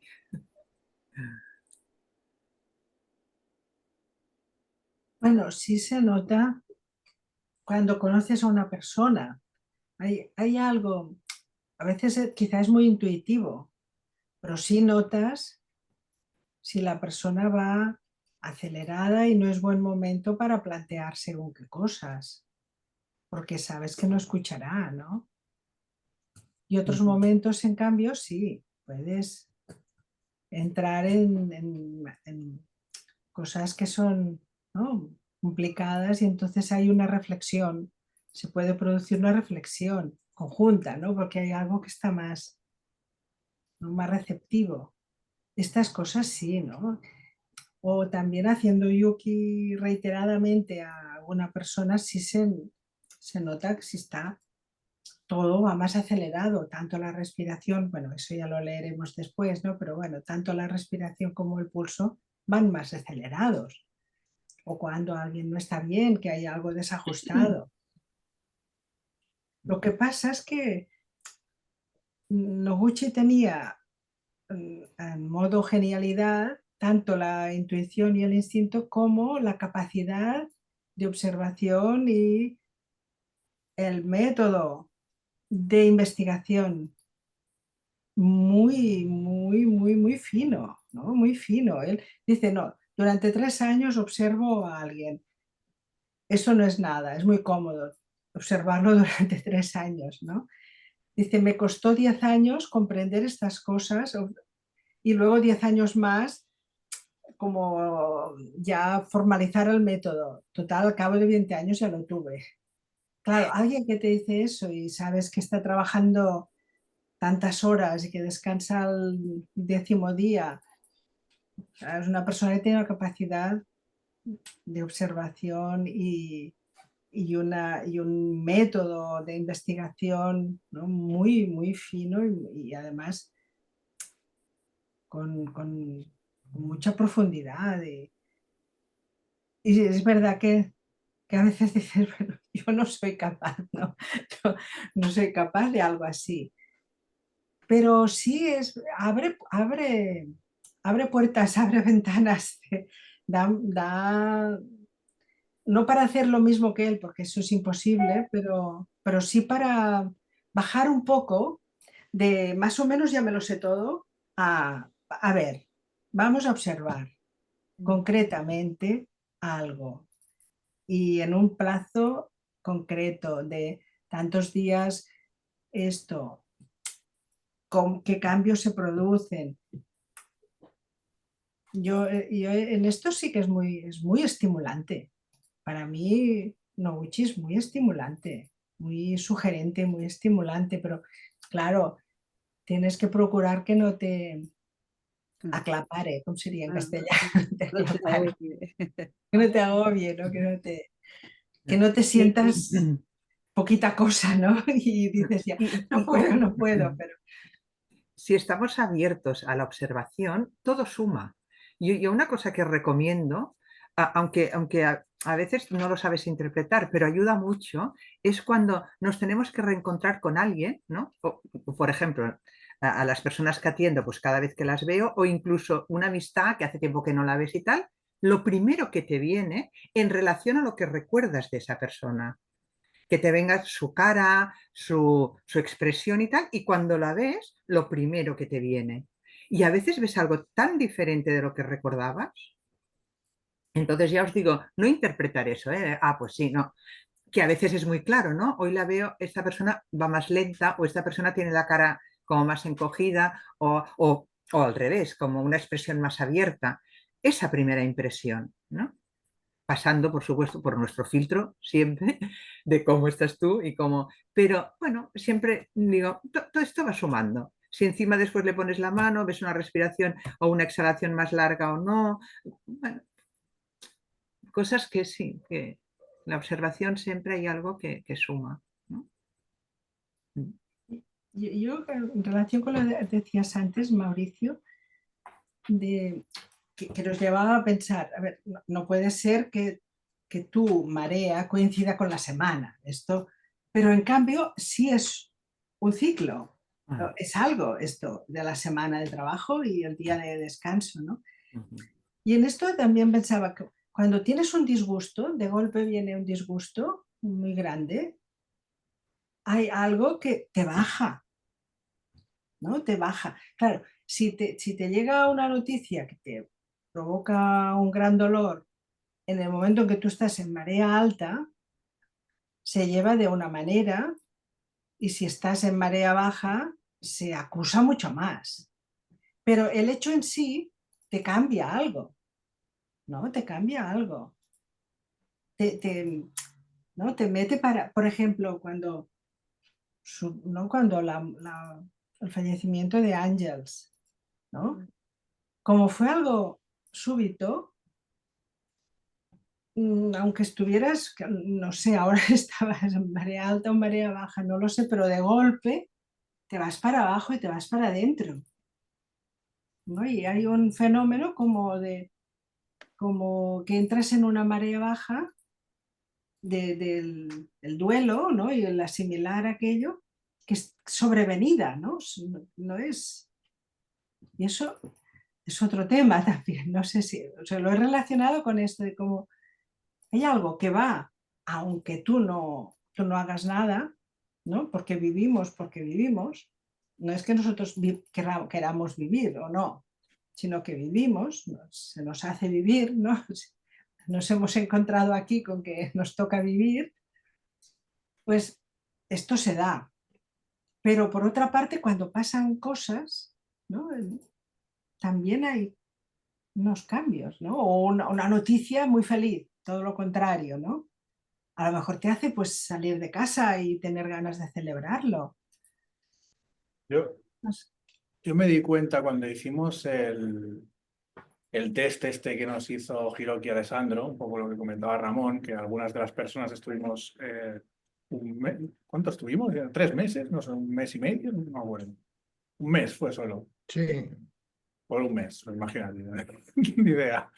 C: Bueno, sí se nota cuando conoces a una persona. Hay algo, a veces quizás es muy intuitivo, pero sí notas si la persona va acelerada y no es buen momento para plantear según qué cosas, porque sabes que no escuchará, ¿no? Y otros
D: Ujú.
C: momentos, en cambio, sí, puedes entrar en cosas que son, ¿no?, complicadas y entonces hay una reflexión, se puede producir una reflexión conjunta, ¿no? Porque hay algo que está más, ¿no?, más receptivo. Estas cosas sí, ¿no? O también haciendo yuki reiteradamente a alguna persona, sí se nota que si está todo va más acelerado, tanto la respiración, bueno, eso ya lo leeremos después, ¿no? Pero bueno, tanto la respiración como el pulso van más acelerados. O cuando alguien no está bien, que hay algo desajustado. Lo que pasa es que Noguchi tenía en modo genialidad tanto la intuición y el instinto como la capacidad de observación y el método de investigación muy fino, ¿no? Muy fino. Él dice, no, durante 3 años observo a alguien. Eso no es nada, es muy cómodo observarlo durante 3 años, ¿no? Dice, me costó 10 años comprender estas cosas y luego 10 años más como ya formalizar el método. Total, al cabo de 20 años ya lo tuve. Claro, alguien que te dice eso y sabes que está trabajando tantas horas y que descansa el 10.º día, es una persona que tiene una capacidad de observación y un método de investigación, ¿no?, muy fino y además con mucha profundidad. Y es verdad que a veces dices, bueno, yo no soy capaz, ¿no? Yo no soy capaz de algo así. Pero sí abre puertas, abre ventanas, da, no para hacer lo mismo que él, porque eso es imposible, pero sí para bajar un poco de más o menos ya me lo sé todo, a ver, vamos a observar concretamente algo y en un plazo concreto de tantos días esto, qué cambios se producen. Yo en esto sí que es muy estimulante. Para mí, Noguchi es muy estimulante, muy sugerente, muy estimulante, pero claro, tienes que procurar que no te aclapare, ¿cómo sería en
E: Ah,
C: castellano? Te
E: no te
C: aclapare.
E: agobie.
C: Que no te agobie, ¿no? Que no te sientas poquita cosa, ¿no? Y dices ya,
A: Y,
C: no
A: y-
C: puedo, no puedo, pero
A: si estamos abiertos a la observación, todo suma. Yo una cosa que recomiendo, aunque a veces no lo sabes interpretar, pero ayuda mucho, es cuando nos tenemos que reencontrar con alguien, ¿no? Por ejemplo, a las personas que atiendo, pues cada vez que las veo, o incluso una amistad que hace tiempo que no la ves y tal, lo primero que te viene en relación a lo que recuerdas de esa persona, que te venga su cara, su expresión y tal, y cuando la ves, lo primero que te viene. Y a veces ves algo tan diferente de lo que recordabas. Entonces ya os digo, no interpretar eso, ¿eh? Ah, pues sí, no. Que a veces es muy claro, ¿no? Hoy la veo, esta persona va más lenta o esta persona tiene la cara como más encogida o al revés, como una expresión más abierta. Esa primera impresión, ¿no? Pasando, por supuesto, por nuestro filtro siempre de cómo estás tú y cómo... Pero bueno, siempre digo, todo esto va sumando. Si encima después le pones la mano, ves una respiración o una exhalación más larga o no, bueno, cosas que sí, que la observación siempre hay algo que suma, ¿no?
C: yo en relación con lo que decías antes, Mauricio, de, que nos llevaba a pensar, a ver, no puede ser que tu marea coincida con la semana, esto, pero en cambio sí es un ciclo, ¿no?
A: Ah,
C: Es algo esto de la semana de trabajo y el día de descanso, ¿no?
A: ujú.
C: Y en esto también pensaba que cuando tienes un disgusto, de golpe viene un disgusto muy grande, hay algo que te baja, ¿no? Te baja. Claro, si te llega una noticia que te provoca un gran dolor en el momento en que tú estás en marea alta, se lleva de una manera y si estás en marea baja, se acusa mucho más. Pero el hecho en sí te cambia algo, ¿no? Te cambia algo. Te, ¿no? Te mete para, por ejemplo, ¿no? Cuando el fallecimiento de Ángels, ¿no? Como fue algo súbito, aunque estuvieras, no sé, ahora estabas en marea alta o marea baja, no lo sé, pero de golpe te vas para abajo y te vas para adentro, ¿no? Y hay un fenómeno como que entras en una marea baja del duelo, ¿no? Y el asimilar aquello que es sobrevenida, ¿no? No es... Y eso es otro tema también, no sé si, o sea, lo he relacionado con esto de cómo hay algo que va, aunque tú no hagas nada, ¿no? Porque vivimos, no es que nosotros queramos vivir o no, sino que vivimos, se nos hace vivir, ¿no? Nos hemos encontrado aquí con que nos toca vivir, pues esto se da. Pero por otra parte, cuando pasan cosas, ¿no? También hay unos cambios, ¿no? O una noticia muy feliz, todo lo contrario, ¿no? A lo mejor te hace pues salir de casa y tener ganas de celebrarlo.
G: Yo,
C: No sé.
G: yo me di cuenta cuando hicimos el test este que nos hizo Hiroki Alessandro, un poco lo que comentaba Ramón, que algunas de las personas estuvimos ¿cuánto estuvimos? 3 meses, no sé, 1 mes y medio, no me acuerdo. 1 mes fue solo,
F: Sí,
G: por 1 mes, imagínate, ni idea.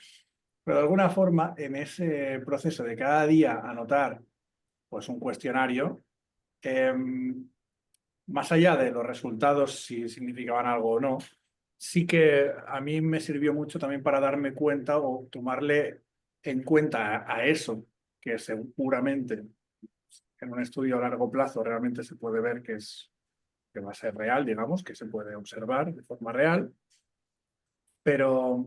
G: Pero de alguna forma, en ese proceso de cada día anotar pues un cuestionario, más allá de los resultados, si significaban algo o no, sí que a mí me sirvió mucho también para darme cuenta o tomarle en cuenta a eso, que seguramente en un estudio a largo plazo realmente se puede ver que va a ser real, digamos, que se puede observar de forma real, pero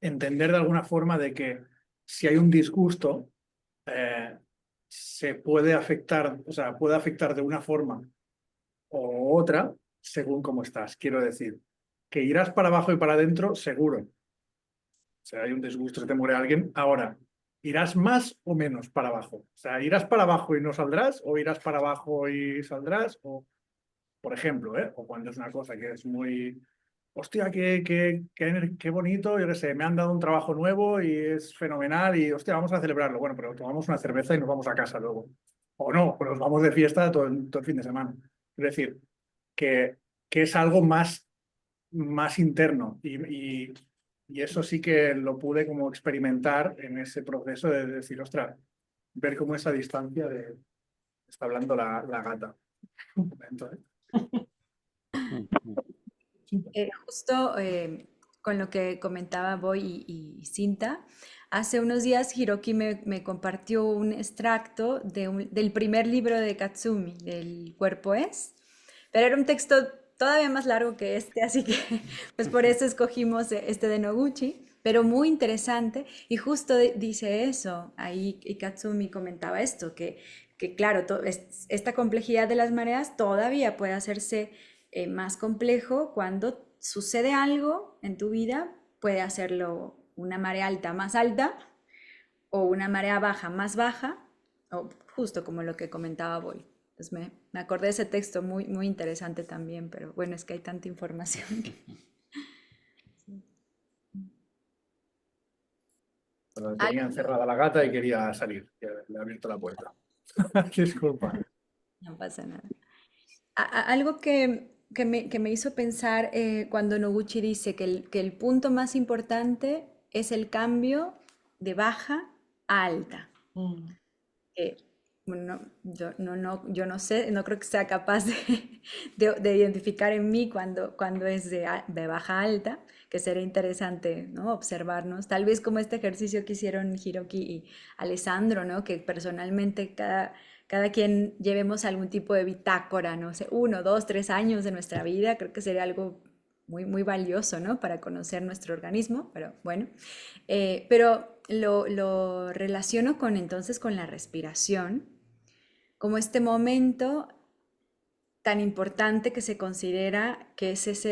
G: entender de alguna forma de que si hay un disgusto, se puede afectar, o sea, puede afectar de una forma o otra según cómo estás. Quiero decir, que irás para abajo y para adentro, seguro. O sea, hay un disgusto, se te muere alguien. Ahora, ¿irás más o menos para abajo? O sea, ¿irás para abajo y no saldrás? ¿O irás para abajo y saldrás? O, por ejemplo, o cuando es una cosa que es muy hostia, qué bonito, yo qué sé, me han dado un trabajo nuevo y es fenomenal y, hostia, vamos a celebrarlo. Bueno, pero tomamos una cerveza y nos vamos a casa luego. O no, pues nos vamos de fiesta todo el fin de semana. Es decir, que es algo más interno y eso sí que lo pude como experimentar en ese proceso de decir, ostras, ver cómo esa distancia de... Está hablando la gata. Un momento, ¿eh?
B: Justo con lo que comentaba Boy y Cinta, hace unos días Hiroki me compartió un extracto del primer libro de Katsumi, del Cuerpo es, pero era un texto todavía más largo que este, así que pues por eso escogimos este de Noguchi, pero muy interesante y justo dice eso, ahí y Katsumi comentaba esto, que claro, esta complejidad de las mareas todavía puede hacerse más complejo cuando sucede algo en tu vida, puede hacerlo una marea alta más alta o una marea baja más baja, o justo como lo que comentaba Boy. Entonces me acordé de ese texto muy, muy interesante también, pero bueno, es que hay tanta información.
G: Bueno, tenía encerrada la gata y quería salir. Ya le he abierto la puerta. Disculpa.
B: No pasa nada. Algo que me hizo pensar cuando Noguchi dice que el punto más importante es el cambio de baja a alta. Que, bueno, yo no sé, no creo que sea capaz de identificar en mí cuando es de baja a alta, que sería interesante, ¿no? Observarnos, tal vez como este ejercicio que hicieron Hiroki y Alessandro, ¿no? Que personalmente cada quien llevemos algún tipo de bitácora, no sé, 1, 2, 3 años de nuestra vida, creo que sería algo muy, muy valioso, ¿no? Para conocer nuestro organismo, pero bueno. Pero lo relaciono con entonces con la respiración, como este momento tan importante que se considera que es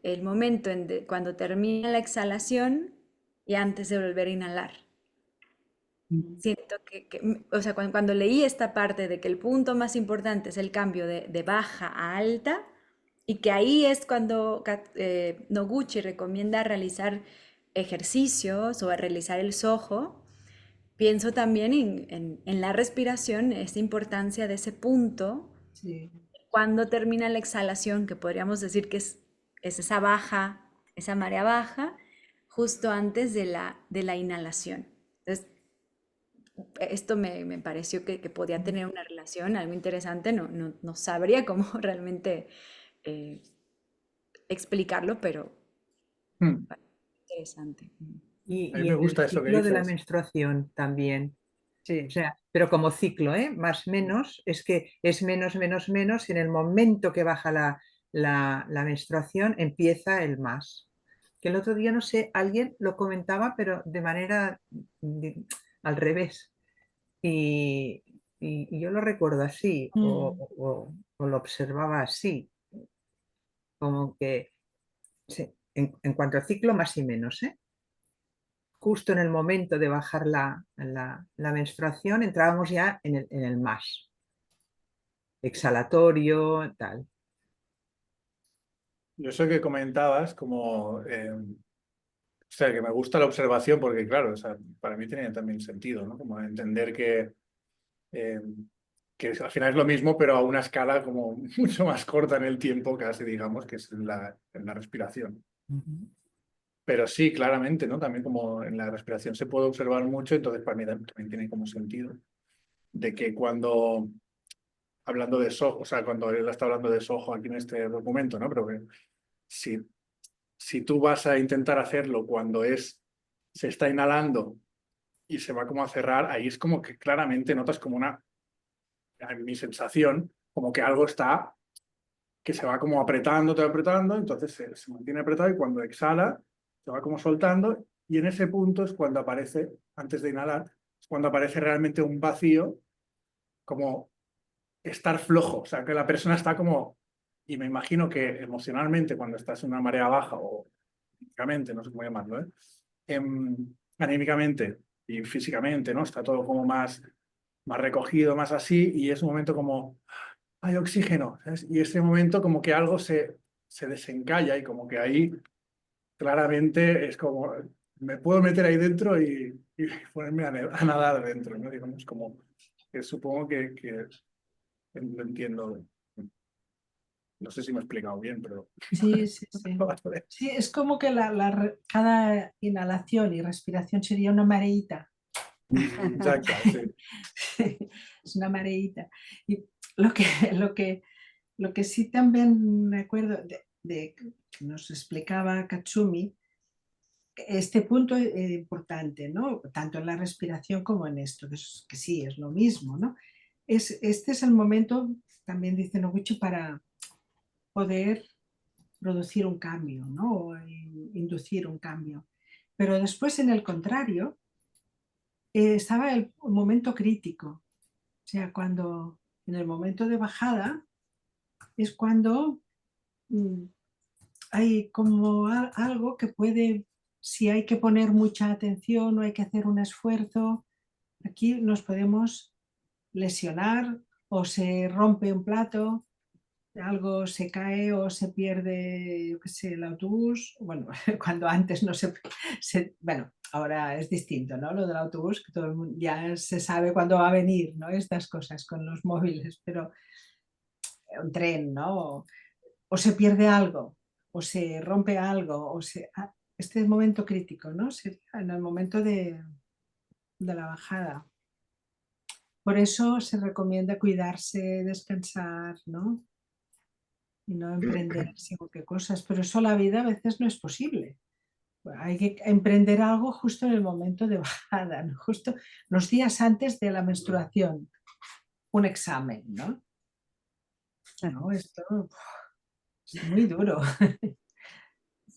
B: el momento cuando termina la exhalación y antes de volver a inhalar. Siento o sea, cuando leí esta parte de que el punto más importante es el cambio de baja a alta y que ahí es cuando Noguchi recomienda realizar ejercicios o a realizar el soho, pienso también en la respiración, esa importancia de ese punto,
C: Sí.
B: cuando termina la exhalación, que podríamos decir que es esa baja, esa marea baja, justo antes de la inhalación. Entonces, esto me pareció que podía tener una relación, algo interesante, no sabría cómo realmente eh, explicarlo, pero
G: Hmm.
B: interesante.
G: A mí
A: Y
G: me
A: en el
G: gusta eso que
A: ciclo de la
G: dices.
A: menstruación también. O
C: Sí.
A: sea, pero como ciclo, ¿eh? Más menos, es que es menos, menos, menos, y en el momento que baja la menstruación empieza el más. Que el otro día, no sé, alguien lo comentaba, pero de manera al revés. Y, y yo lo recuerdo así, o lo observaba así, como que sí, en cuanto al ciclo, más y menos, ¿eh? Justo en el momento de bajar la menstruación, entrábamos ya en el más, exhalatorio, tal.
G: Yo eso que comentabas, como, o sea, que me gusta la observación porque, claro, o sea, para mí tiene también sentido, ¿no? Como entender eh, que al final es lo mismo, pero a una escala como mucho más corta en el tiempo, casi, digamos, que es en la respiración. Pero sí, claramente, ¿no? También como en la respiración se puede observar mucho, entonces para mí también tiene como sentido de que cuando, hablando de Soho, o sea, cuando él está hablando de Soho aquí en este documento, ¿no? Pero que si tú vas a intentar hacerlo cuando se está inhalando y se va como a cerrar, ahí es como que claramente notas como en mi sensación, como que algo está, que se va como apretando, entonces se mantiene apretado y cuando exhala, se va como soltando y en ese punto es cuando aparece, antes de inhalar, es cuando aparece realmente un vacío, como estar flojo, o sea, que la persona está como, y me imagino que emocionalmente cuando estás en una marea baja o físicamente, no sé cómo llamarlo, anímicamente y físicamente, ¿no? Está todo como más recogido, más así, y es un momento como, hay oxígeno, ¿sabes? Y ese momento como que algo se desencalla y como que ahí claramente es como, me puedo meter ahí dentro y ponerme a nadar dentro, ¿no? Digamos, como que supongo que lo entiendo. No sé si me he explicado bien, pero...
C: Sí, sí, sí. Sí, es como que cada inhalación y respiración sería una mareíta.
G: Exacto, sí.
C: Es una mareíta. Y lo que, lo que, lo que sí también me acuerdo de que nos explicaba Katsumi, este punto importante, ¿no? Tanto en la respiración como en esto, que sí, es lo mismo, ¿no? Este es el momento, también dice Noguchi, para poder producir un cambio, ¿no? O inducir un cambio. Pero después, en el contrario, estaba el momento crítico. O sea, cuando en el momento de bajada es cuando mm, hay como algo que puede, si hay que poner mucha atención o hay que hacer un esfuerzo, aquí nos podemos lesionar o se rompe un plato, algo se cae o se pierde, yo qué sé, el autobús. Bueno, cuando antes no bueno, ahora es distinto, ¿no? Lo del autobús, que todo el mundo ya se sabe cuándo va a venir, ¿no? Estas cosas con los móviles, pero un tren, ¿no? O se pierde algo, o se rompe algo, este es el momento crítico, ¿no? Sería en el momento de la bajada. Por eso se recomienda cuidarse, descansar, ¿no? Y no emprender según qué cosas, pero eso la vida a veces no es posible. Hay que emprender algo justo en el momento de bajada, ¿no? Justo los días antes de la menstruación, un examen, ¿no? No, esto es muy duro,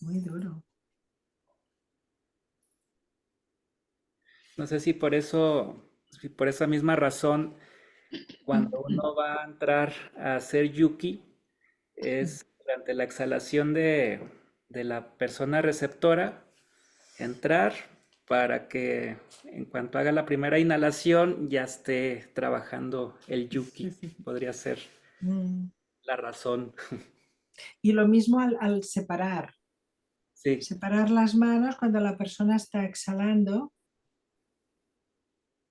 C: muy duro.
D: No sé si por eso, si por esa misma razón, cuando uno va a entrar a hacer yuki, es durante la exhalación de la persona receptora, entrar para que en cuanto haga la primera inhalación ya esté trabajando el yuki. Podría ser
C: Mm.
D: la razón.
C: Y lo mismo al separar,
D: Sí,
C: separar las manos cuando la persona está exhalando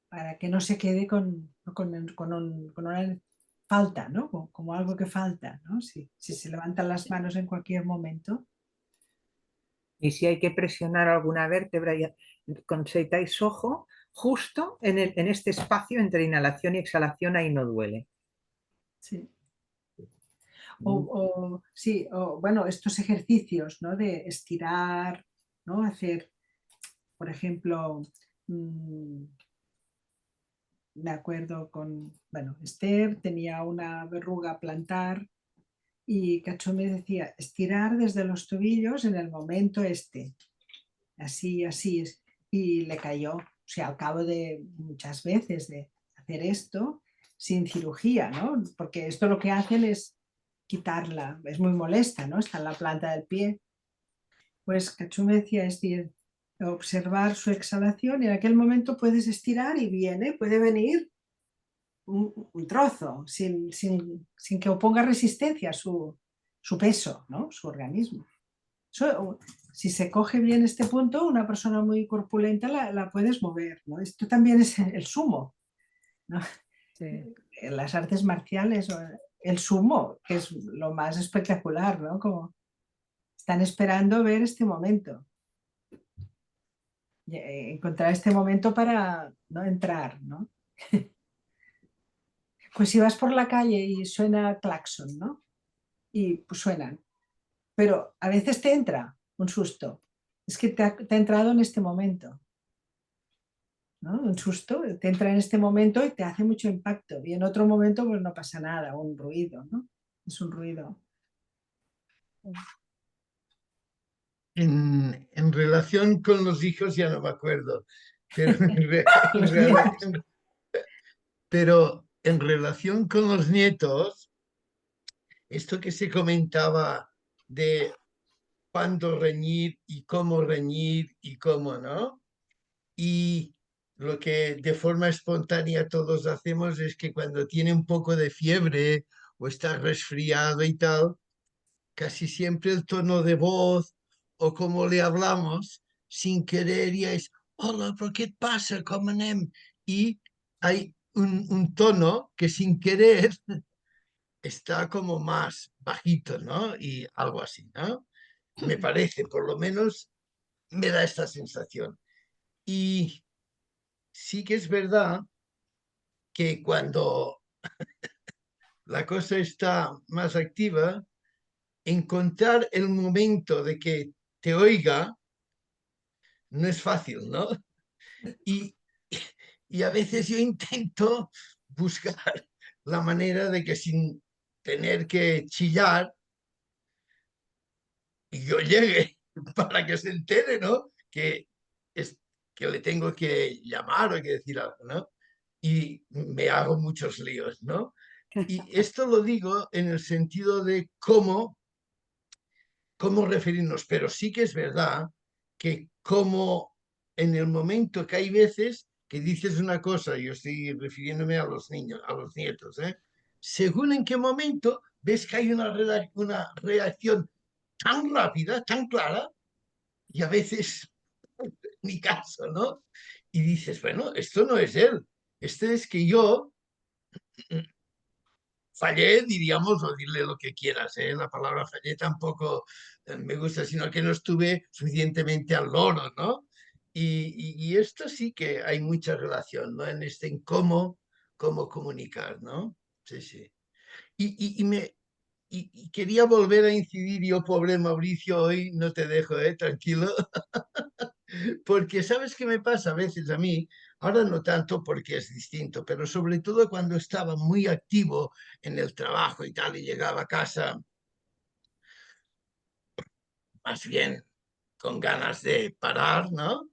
C: para que no se quede con una falta, ¿no? Como algo que falta, ¿no? Si se levantan las manos en cualquier momento.
A: Y si hay que presionar alguna vértebra con Seitai Soho, justo en este espacio entre inhalación y exhalación, ahí no duele.
C: Sí. Sí, bueno, estos ejercicios, ¿no? De estirar, ¿no? Hacer, por ejemplo, me acuerdo bueno, Esther tenía una verruga plantar y Cachón me decía, estirar desde los tobillos en el momento así, así es. Y le cayó, o sea, al cabo de muchas veces de hacer esto sin cirugía, ¿no? Porque esto lo que hacen es quitarla, es muy molesta, ¿no? Está en la planta del pie. Pues Cachú me decía, es decir, observar su exhalación y en aquel momento puedes estirar y puede venir un trozo sin que oponga resistencia a su peso, ¿no? Su organismo. Si se coge bien este punto, una persona muy corpulenta la puedes mover, ¿no? Esto también es el sumo, ¿no?
A: Sí.
C: En las artes marciales, el sumo, que es lo más espectacular, ¿no? Como están esperando ver este momento, encontrar este momento para no entrar, ¿no? Pues si vas por la calle y suena claxon, ¿no? Y pues suenan, pero a veces te entra un susto, es que te ha entrado en este momento, ¿no? Un susto te entra en este momento y te hace mucho impacto y en otro momento pues no pasa nada, un ruido, ¿no? Es un ruido.
F: En relación con los hijos ya no me acuerdo, pero
C: Los nietos.
F: pero en relación con los nietos, esto que se comentaba de cuándo reñir y cómo no, y lo que de forma espontánea todos hacemos es que cuando tiene un poco de fiebre o está resfriado y tal, casi siempre el tono de voz o cómo le hablamos, sin querer, ya es, hola, ¿pero qué pasa? ¿Cómo anem? Y hay un tono que sin querer está como más bajito, ¿no? Y algo así, ¿no? Me parece, por lo menos me da esta sensación. Y sí que es verdad que cuando la cosa está más activa, encontrar el momento de que te oiga no es fácil, ¿no? Y, y a veces yo intento buscar la manera de que sin tener que chillar, yo llegue para que se entere, ¿no? Es, que le tengo que llamar o que decir algo, ¿no? Y me hago muchos líos, ¿no? Y esto lo digo en el sentido de cómo referirnos, pero sí que es verdad que como en el momento que hay veces que dices una cosa, yo estoy refiriéndome a los niños, a los nietos, ¿eh? Según en qué momento ves que hay una reacción tan rápida, tan clara, y a veces ni caso, ¿no? Y dices, bueno, esto no es él, esto es que yo fallé, diríamos, o dile lo que quieras, ¿eh? La palabra fallé tampoco me gusta, sino que no estuve suficientemente al loro, ¿no? Y esto sí que hay mucha relación, ¿no? En cómo comunicar, ¿no? Sí, sí. Y quería volver a incidir yo, pobre Mauricio, hoy no te dejo, tranquilo, porque ¿sabes qué me pasa a veces a mí? Ahora no tanto porque es distinto, pero sobre todo cuando estaba muy activo en el trabajo y tal, y llegaba a casa más bien con ganas de parar, ¿no?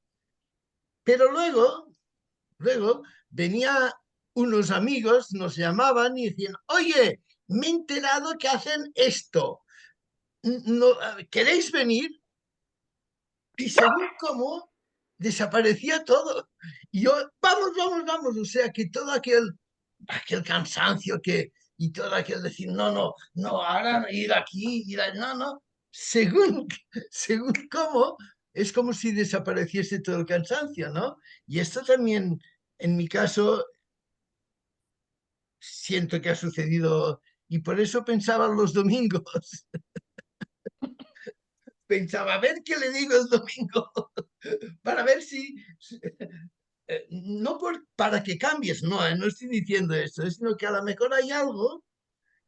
F: Pero luego venía unos amigos, nos llamaban y decían, oye, me he enterado que hacen esto. No, ¿queréis venir? Y según cómo desaparecía todo. Y yo, vamos, vamos, vamos. O sea que todo aquel cansancio y todo aquel decir, no, no, no, ahora ir aquí, no, no. Según, según cómo, es como si desapareciese todo el cansancio, ¿no? Y esto también, en mi caso, siento que ha sucedido y por eso pensaba los domingos. Pensaba, a ver qué le digo el domingo, para ver si, no para que cambies, no, no estoy diciendo eso, sino que a lo mejor hay algo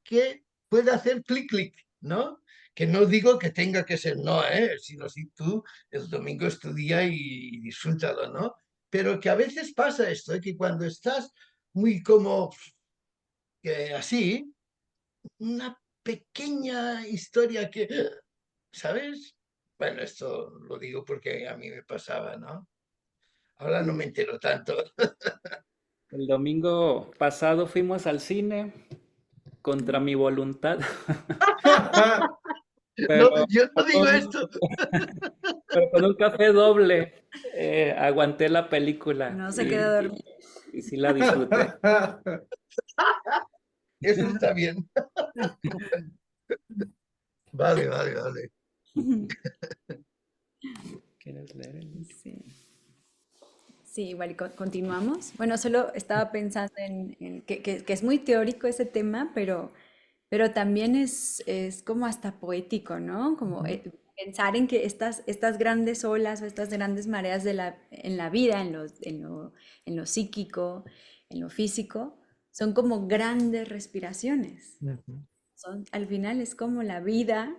F: que puede hacer clic, clic, ¿no? Que no digo que tenga que ser no, sino si tú el domingo es tu día y disfrútalo, ¿no? Pero que a veces pasa esto, que cuando estás muy como así, una pequeña historia que, ¿sabes? Bueno, esto lo digo porque a mí me pasaba, ¿no? Ahora no me entero tanto.
D: El domingo pasado fuimos al cine contra mi voluntad,
F: No,
D: pero
F: yo no digo
D: con,
F: esto.
D: pero con un café doble aguanté la película
B: No se quedó dormido.
D: y sí la disfruté.
F: Eso está bien. Vale, vale, vale.
D: ¿Quieres leer el otro?
B: Sí. Sí, igual y continuamos. Bueno, solo estaba pensando en que es muy teórico ese tema, pero también es como hasta poético, ¿no? Como pensar en que estas grandes olas o estas grandes mareas en la vida, en lo psíquico, en lo físico, son como grandes respiraciones.
C: Ujú.
B: Al final es como la vida,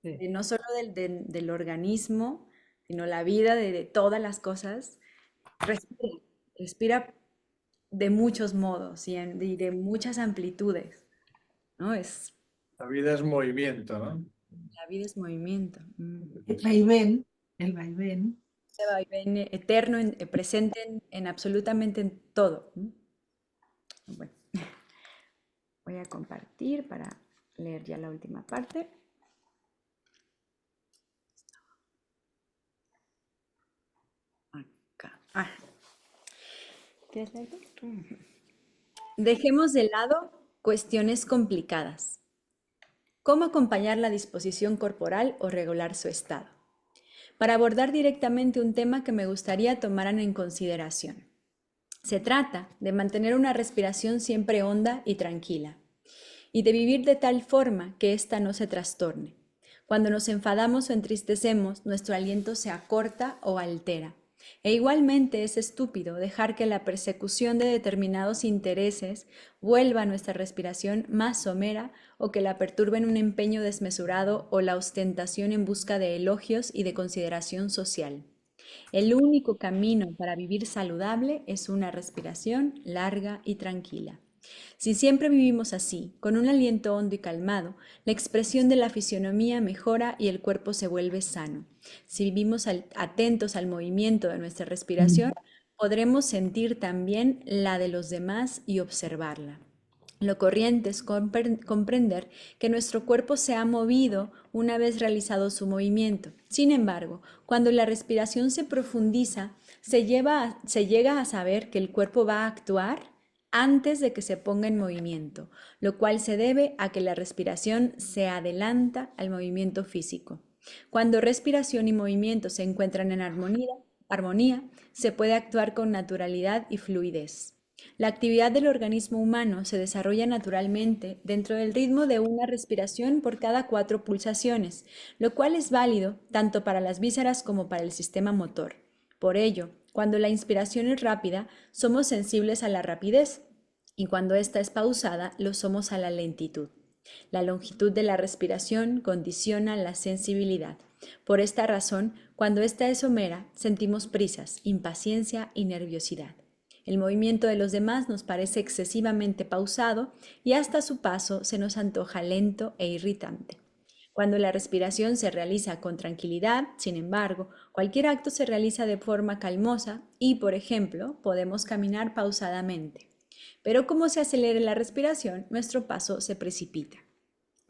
C: Sí.
B: no solo del organismo, sino la vida de todas las cosas. Respira, respira de muchos modos y de muchas amplitudes, ¿no?
G: La vida es movimiento, ¿no?
B: La vida es movimiento.
C: El vaivén, el vaivén.
B: Se vaivén eterno, presente en absolutamente en todo. Bueno, voy a compartir para leer ya la última parte. Acá. ¿Quieres leerlo? Dejemos de lado cuestiones complicadas. cómo acompañar la disposición corporal o regular su estado. Para abordar directamente un tema que me gustaría tomaran en consideración. Se trata de mantener una respiración siempre honda y tranquila, y de vivir de tal forma que ésta no se trastorne. Cuando nos enfadamos o entristecemos, nuestro aliento se acorta o altera. E igualmente es estúpido dejar que la persecución de determinados intereses vuelva a nuestra respiración más somera o que la perturbe en un empeño desmesurado o la ostentación en busca de elogios y de consideración social. El único camino para vivir saludable es una respiración larga y tranquila. Si siempre vivimos así, con un aliento hondo y calmado, la expresión de la fisionomía mejora y el cuerpo se vuelve sano. Si vivimos atentos al movimiento de nuestra respiración, podremos sentir también la de los demás y observarla. Lo corriente es comprender que nuestro cuerpo se ha movido una vez realizado su movimiento. Sin embargo, cuando la respiración se profundiza, se llega a saber que el cuerpo va a actuar antes de que se ponga en movimiento, lo cual se debe a que la respiración se adelanta al movimiento físico. Cuando respiración y movimiento se encuentran en armonía, se puede actuar con naturalidad y fluidez. La actividad del organismo humano se desarrolla naturalmente dentro del ritmo de una respiración por cada 4 pulsaciones, lo cual es válido tanto para las vísceras como para el sistema motor. Por ello, cuando la inspiración es rápida, somos sensibles a la rapidez, y cuando ésta es pausada, lo somos a la lentitud. La longitud de la respiración condiciona la sensibilidad. Por esta razón, cuando ésta es somera, sentimos prisas, impaciencia y nerviosidad. El movimiento de los demás nos parece excesivamente pausado y hasta su paso se nos antoja lento e irritante. Cuando la respiración se realiza con tranquilidad, sin embargo, cualquier acto se realiza de forma calmosa y, por ejemplo, podemos caminar pausadamente. Pero como se acelere la respiración, nuestro paso se precipita.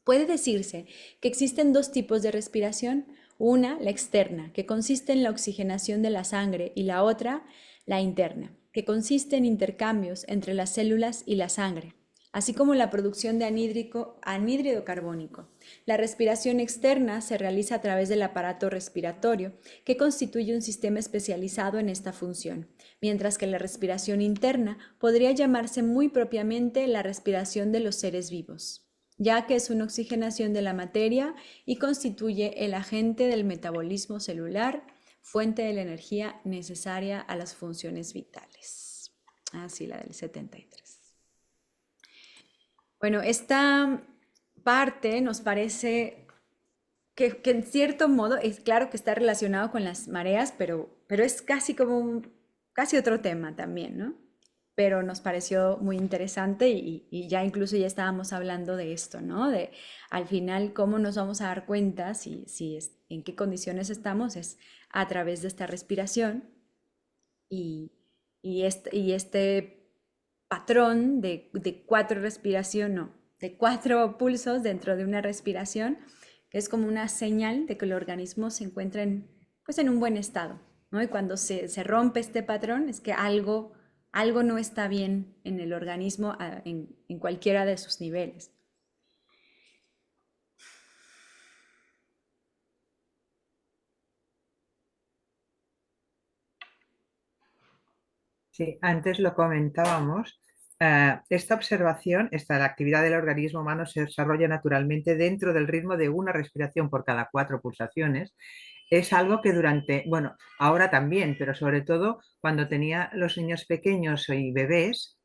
B: Puede decirse que existen 2 tipos de respiración, una, la externa, que consiste en la oxigenación de la sangre, y la otra, la interna, que consiste en intercambios entre las células y la sangre, así como la producción de anhídrido carbónico. La respiración externa se realiza a través del aparato respiratorio, que constituye un sistema especializado en esta función, mientras que la respiración interna podría llamarse muy propiamente la respiración de los seres vivos, ya que es una oxigenación de la materia y constituye el agente del metabolismo celular, fuente de la energía necesaria a las funciones vitales. Así, la del 73. Bueno, esta parte nos parece que en cierto modo, es claro que está relacionado con las mareas, pero es casi como casi otro tema también, ¿no? Pero nos pareció muy interesante y ya incluso ya estábamos hablando de esto, ¿no? De al final cómo nos vamos a dar cuenta en qué condiciones estamos es a través de esta respiración y este patrón de 4 de 4 pulsos dentro de una respiración, que es como una señal de que el organismo se encuentra en un buen estado, ¿no? Y cuando se rompe este patrón es que algo no está bien en el organismo en cualquiera de sus niveles.
A: Sí, antes lo comentábamos. Esta observación, la actividad del organismo humano se desarrolla naturalmente dentro del ritmo de una respiración por cada 4 pulsaciones. Es algo que ahora también, pero sobre todo cuando tenía los niños pequeños y bebés,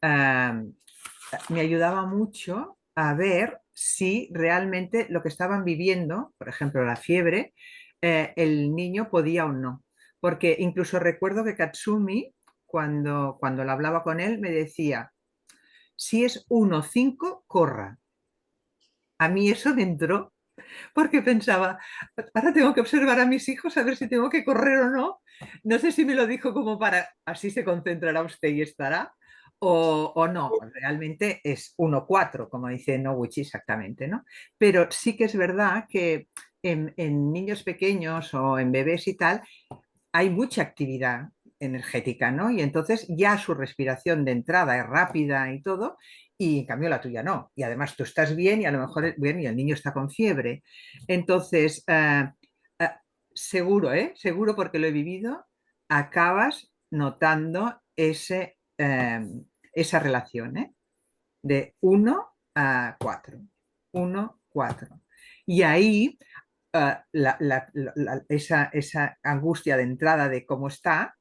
A: me ayudaba mucho a ver si realmente lo que estaban viviendo, por ejemplo la fiebre, el niño podía o no. Porque incluso recuerdo que Katsumi, cuando lo hablaba con él, me decía, si es 1,5, corra. A mí eso me entró, porque pensaba, ahora tengo que observar a mis hijos a ver si tengo que correr o no. No sé si me lo dijo como para, así se concentrará usted y estará, o no, realmente es 1,4, como dice Noguchi exactamente, ¿no? Pero sí que es verdad que en niños pequeños o en bebés y tal, hay mucha actividad energética, ¿no? Y entonces ya su respiración de entrada es rápida y todo, y en cambio la tuya no. Y además tú estás bien y a lo mejor bien, y el niño está con fiebre. Entonces, eh, seguro, seguro porque lo he vivido, acabas notando esa relación, de 1 a 4. 1, 4. Y ahí esa angustia de entrada de cómo está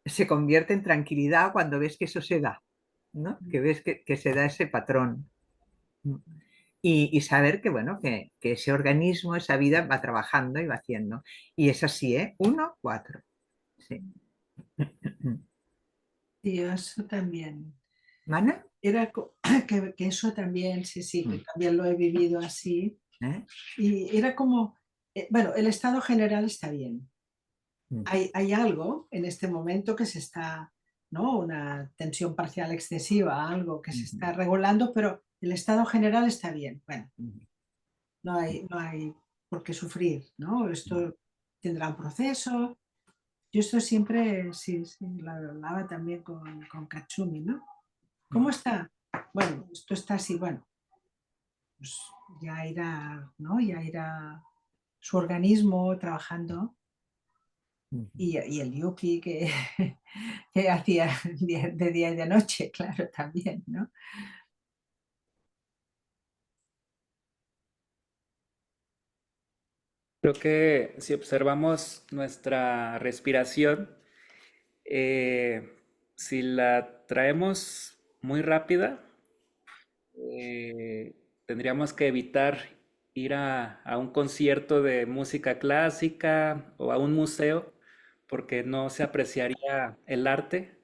A: se convierte en tranquilidad cuando ves que eso se da, ¿no? Que ves que se da ese patrón. Y saber que, bueno, que ese organismo, esa vida va trabajando y va haciendo. Y es así, 1, 4. Sí.
C: Sí, eso también.
A: ¿Mana?
C: Era que eso también, sí, sí, que también lo he vivido así.
A: ¿Eh?
C: Y era como, bueno, el estado general está bien.
A: Mm.
C: Hay algo en este momento que se está, ¿no? Una tensión parcial excesiva, algo que se está regulando, pero el estado general está bien. Bueno, no hay por qué sufrir, ¿no? Esto tendrá un proceso. Yo esto siempre, sí, sí, lo hablaba también con Katsumi, ¿no? ¿Cómo está? Bueno, esto está así, bueno, pues ya irá, ¿no? Ya irá su organismo trabajando y el yuki que hacía de día y de noche, claro, también, ¿no?
D: Creo que si observamos nuestra respiración, si la traemos muy rápida, tendríamos que evitar ir a un concierto de música clásica o a un museo porque no se apreciaría el arte.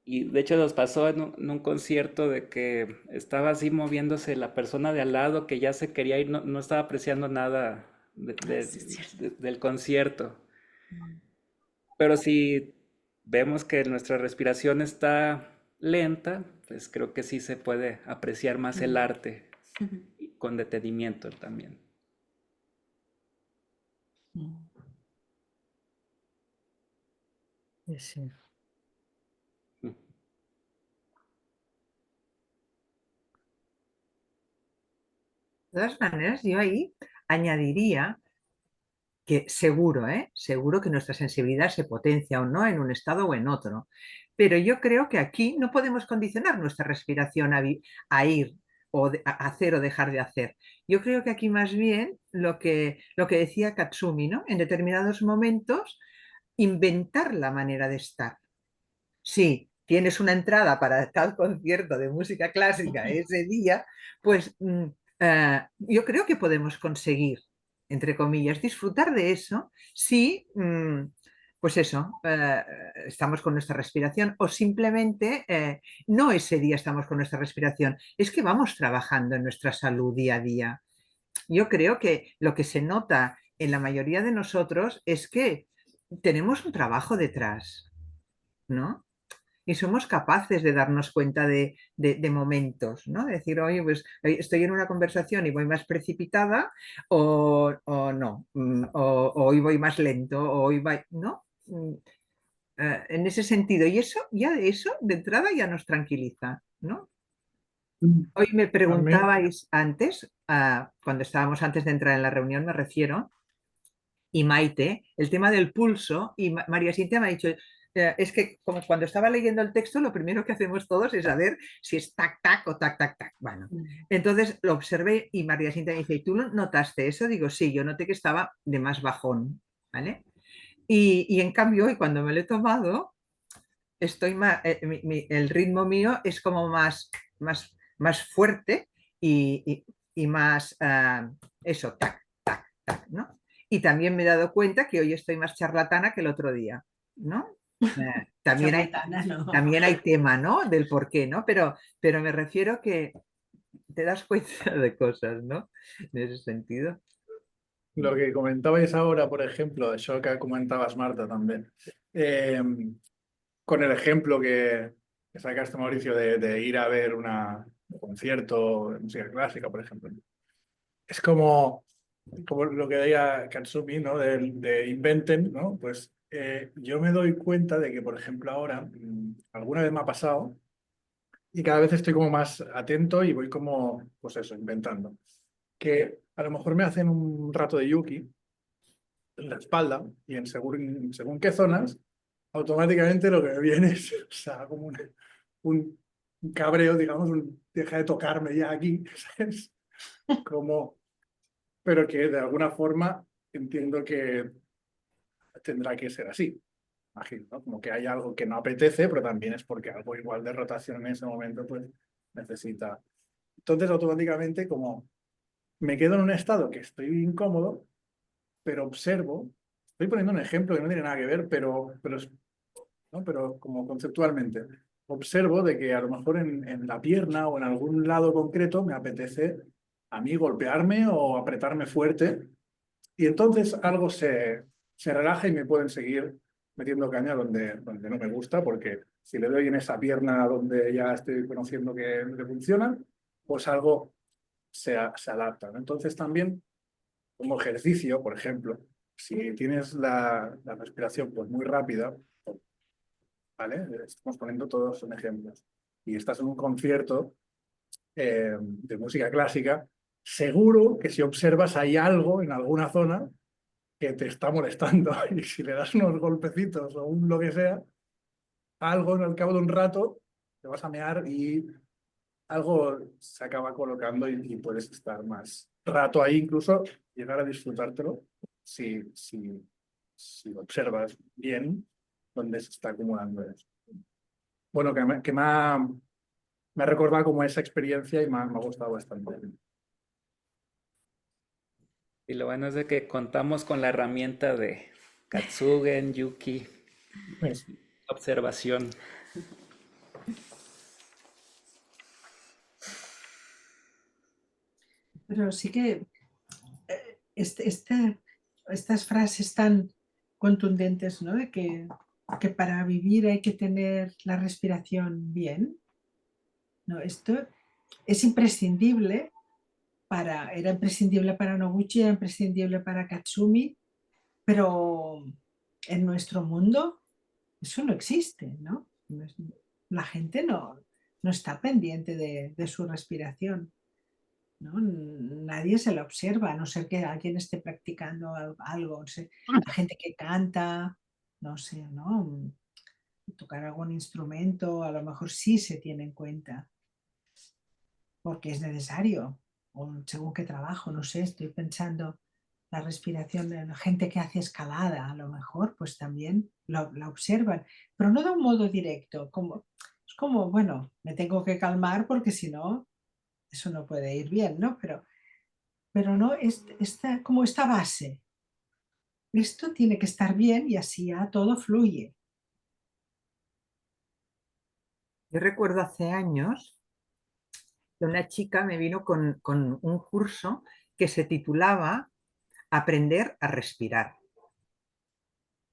D: Y de hecho nos pasó en un concierto de que estaba así moviéndose la persona de al lado que ya se quería ir, no estaba apreciando nada
B: Sí, es cierto.
D: del concierto. Pero si vemos que nuestra respiración está lenta, pues creo que sí se puede apreciar más el arte y con detenimiento también.
E: Sí.
A: De todas maneras, yo ahí añadiría que seguro, seguro que nuestra sensibilidad se potencia o no en un estado o en otro. Pero yo creo que aquí no podemos condicionar nuestra respiración a ir o a hacer o dejar de hacer. Yo creo que aquí más bien lo que decía Katsumi, ¿no? En determinados momentos, inventar la manera de estar. Si tienes una entrada para tal concierto de música clásica ese día, pues yo creo que podemos conseguir, entre comillas, disfrutar de eso si, pues eso, estamos con nuestra respiración o simplemente no ese día estamos con nuestra respiración, es que vamos trabajando en nuestra salud día a día. Yo creo que lo que se nota en la mayoría de nosotros es que tenemos un trabajo detrás, ¿no? Y somos capaces de darnos cuenta de momentos, ¿no? De decir, oye, pues estoy en una conversación y voy más precipitada o no, o hoy voy más lento, o hoy voy, ¿no? En ese sentido, y eso, ya de eso, de entrada ya nos tranquiliza, ¿no? Hoy me
G: A mí,
A: preguntabais antes, cuando estábamos antes de entrar en la reunión, me refiero, y Maite, el tema del pulso, y María Cintia me ha dicho, es que como cuando estaba leyendo el texto, lo primero que hacemos todos es saber si es tac, tac o tac, tac, tac. Bueno, entonces lo observé y María Cintia me dice, ¿y tú notaste eso? Digo, sí, yo noté que estaba de más bajón, ¿vale? Y en cambio, hoy cuando me lo he tomado, estoy más, el ritmo mío es como más fuerte y más, eso, tac, tac, tac, ¿no? Y también me he dado cuenta que hoy estoy más charlatana que el otro día, ¿no? También hay,
C: Charlatana, no.
A: también hay tema, ¿no? Del por qué, ¿no? Pero me refiero que te das cuenta de cosas, ¿no? En ese sentido.
G: lo que comentabais ahora, por ejemplo, eso que comentabas, Marta, también, con el ejemplo que sacaste, Mauricio, de ir a ver un concierto de música clásica, por ejemplo. Es como lo que decía Katsumi, ¿no? De inventen, ¿no? Pues yo me doy cuenta de que, por ejemplo, ahora, alguna vez me ha pasado y cada vez estoy como más atento y voy como, pues eso, inventando. Que a lo mejor me hacen un rato de Yuki en la espalda y en según qué zonas, automáticamente lo que me viene es, o sea, como un cabreo, digamos, deja de tocarme ya aquí, ¿sabes? Como, pero que de alguna forma entiendo que tendrá que ser así, imagino, ¿no? Como que hay algo que no apetece, pero también es porque algo igual de rotación en ese momento, pues necesita. Entonces, automáticamente, como me quedo en un estado que estoy incómodo, pero observo, estoy poniendo un ejemplo que no tiene nada que ver, ¿no? Pero como conceptualmente, observo de que a lo mejor en la pierna o en algún lado concreto me apetece a mí golpearme o apretarme fuerte y entonces algo se relaja y me pueden seguir metiendo caña donde no me gusta, porque si le doy en esa pierna donde ya estoy conociendo que funciona, pues algo se adapta, ¿no? Entonces también, como ejercicio, por ejemplo, si tienes la respiración pues muy rápida, ¿vale? Estamos poniendo todos son ejemplos. Y estás en un concierto de música clásica, seguro que si observas hay algo en alguna zona que te está molestando y si le das unos golpecitos o un lo que sea, algo al cabo de un rato te vas a mear y algo se acaba colocando y puedes estar más rato ahí, incluso llegar a disfrutártelo si lo observas bien donde se está acumulando eso. Bueno, me ha recordado como esa experiencia y me ha gustado bastante.
D: Y lo bueno es de que contamos con la herramienta de Katsugen, Yuki,
G: Pues,
D: observación.
C: Pero sí que estas frases tan contundentes, ¿no? De que para vivir hay que tener la respiración bien, ¿no? Esto es imprescindible era imprescindible para Noguchi, era imprescindible para Katsumi, pero en nuestro mundo eso no existe, ¿no? La gente no está pendiente de su respiración, ¿no? Nadie se la observa, a no ser que alguien esté practicando algo, no sé, la gente que canta, no sé, ¿no? Tocar algún instrumento, a lo mejor sí se tiene en cuenta, porque es necesario, o según qué trabajo, no sé, estoy pensando la respiración de la gente que hace escalada, a lo mejor, pues también la observan, pero no de un modo directo, es como, bueno, me tengo que calmar porque si no, eso no puede ir bien, ¿no? Pero no, como esta base, esto tiene que estar bien y así ya todo fluye.
A: Yo recuerdo hace años que una chica me vino con un curso que se titulaba Aprender a respirar.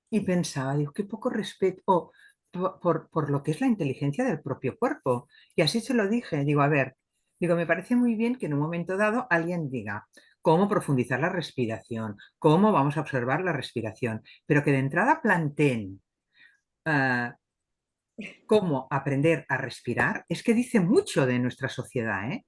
A: Y pensaba, digo, qué poco respeto por lo que es la inteligencia del propio cuerpo. Y así se lo dije, digo, a ver, digo, me parece muy bien que en un momento dado alguien diga cómo profundizar la respiración, cómo vamos a observar la respiración, pero que de entrada planteen cómo aprender a respirar, es que dice mucho de nuestra sociedad, ¿eh?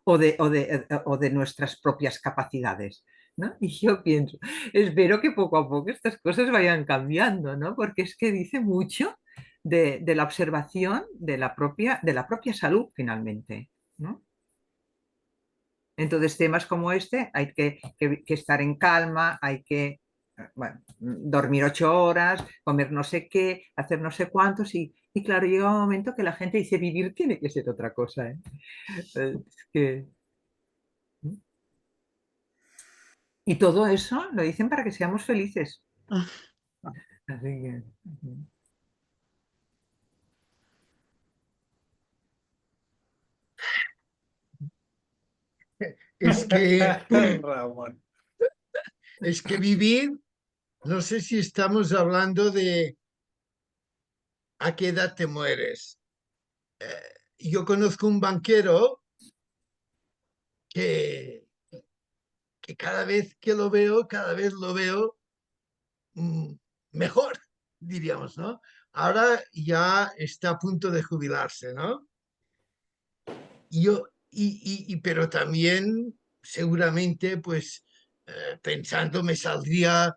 A: O de nuestras propias capacidades, ¿no? Y yo pienso, espero que poco a poco estas cosas vayan cambiando, ¿no? Porque es que dice mucho de la observación de la propia salud finalmente, ¿no? Entonces, temas como este hay que estar en calma, hay que bueno, dormir 8 horas, comer no sé qué, hacer no sé cuántos, y claro, llega un momento que la gente dice, vivir tiene que ser otra cosa, ¿eh? Es que... Y todo eso lo dicen para que seamos felices. Así que...
F: Es que,
G: Ramón.
F: es que vivir, no sé si estamos hablando de a qué edad te mueres. Yo conozco un banquero que, que cada vez lo veo mm, mejor, diríamos, ¿no? Ahora ya está a punto de jubilarse, ¿no? pero también seguramente pues pensando me saldría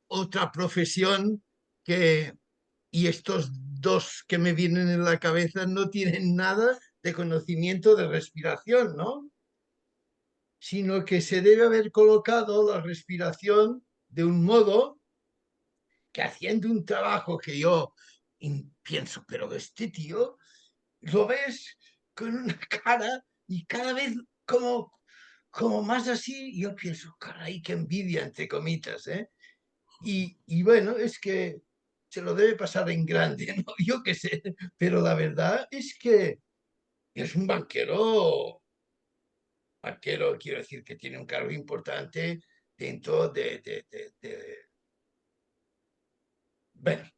F: otra profesión y estos dos que me vienen en la cabeza no tienen nada de conocimiento de respiración, ¿no? Sino que se debe haber colocado la respiración de un modo que haciendo un trabajo que yo pienso, pero este tío lo ves con una cara y cada vez como más así, yo pienso, caray, qué envidia, entre comitas, ¿eh? Y bueno, es que se lo debe pasar en grande, ¿no? Yo qué sé, pero la verdad es que es un banquero, quiero decir, que tiene un cargo importante dentro bueno,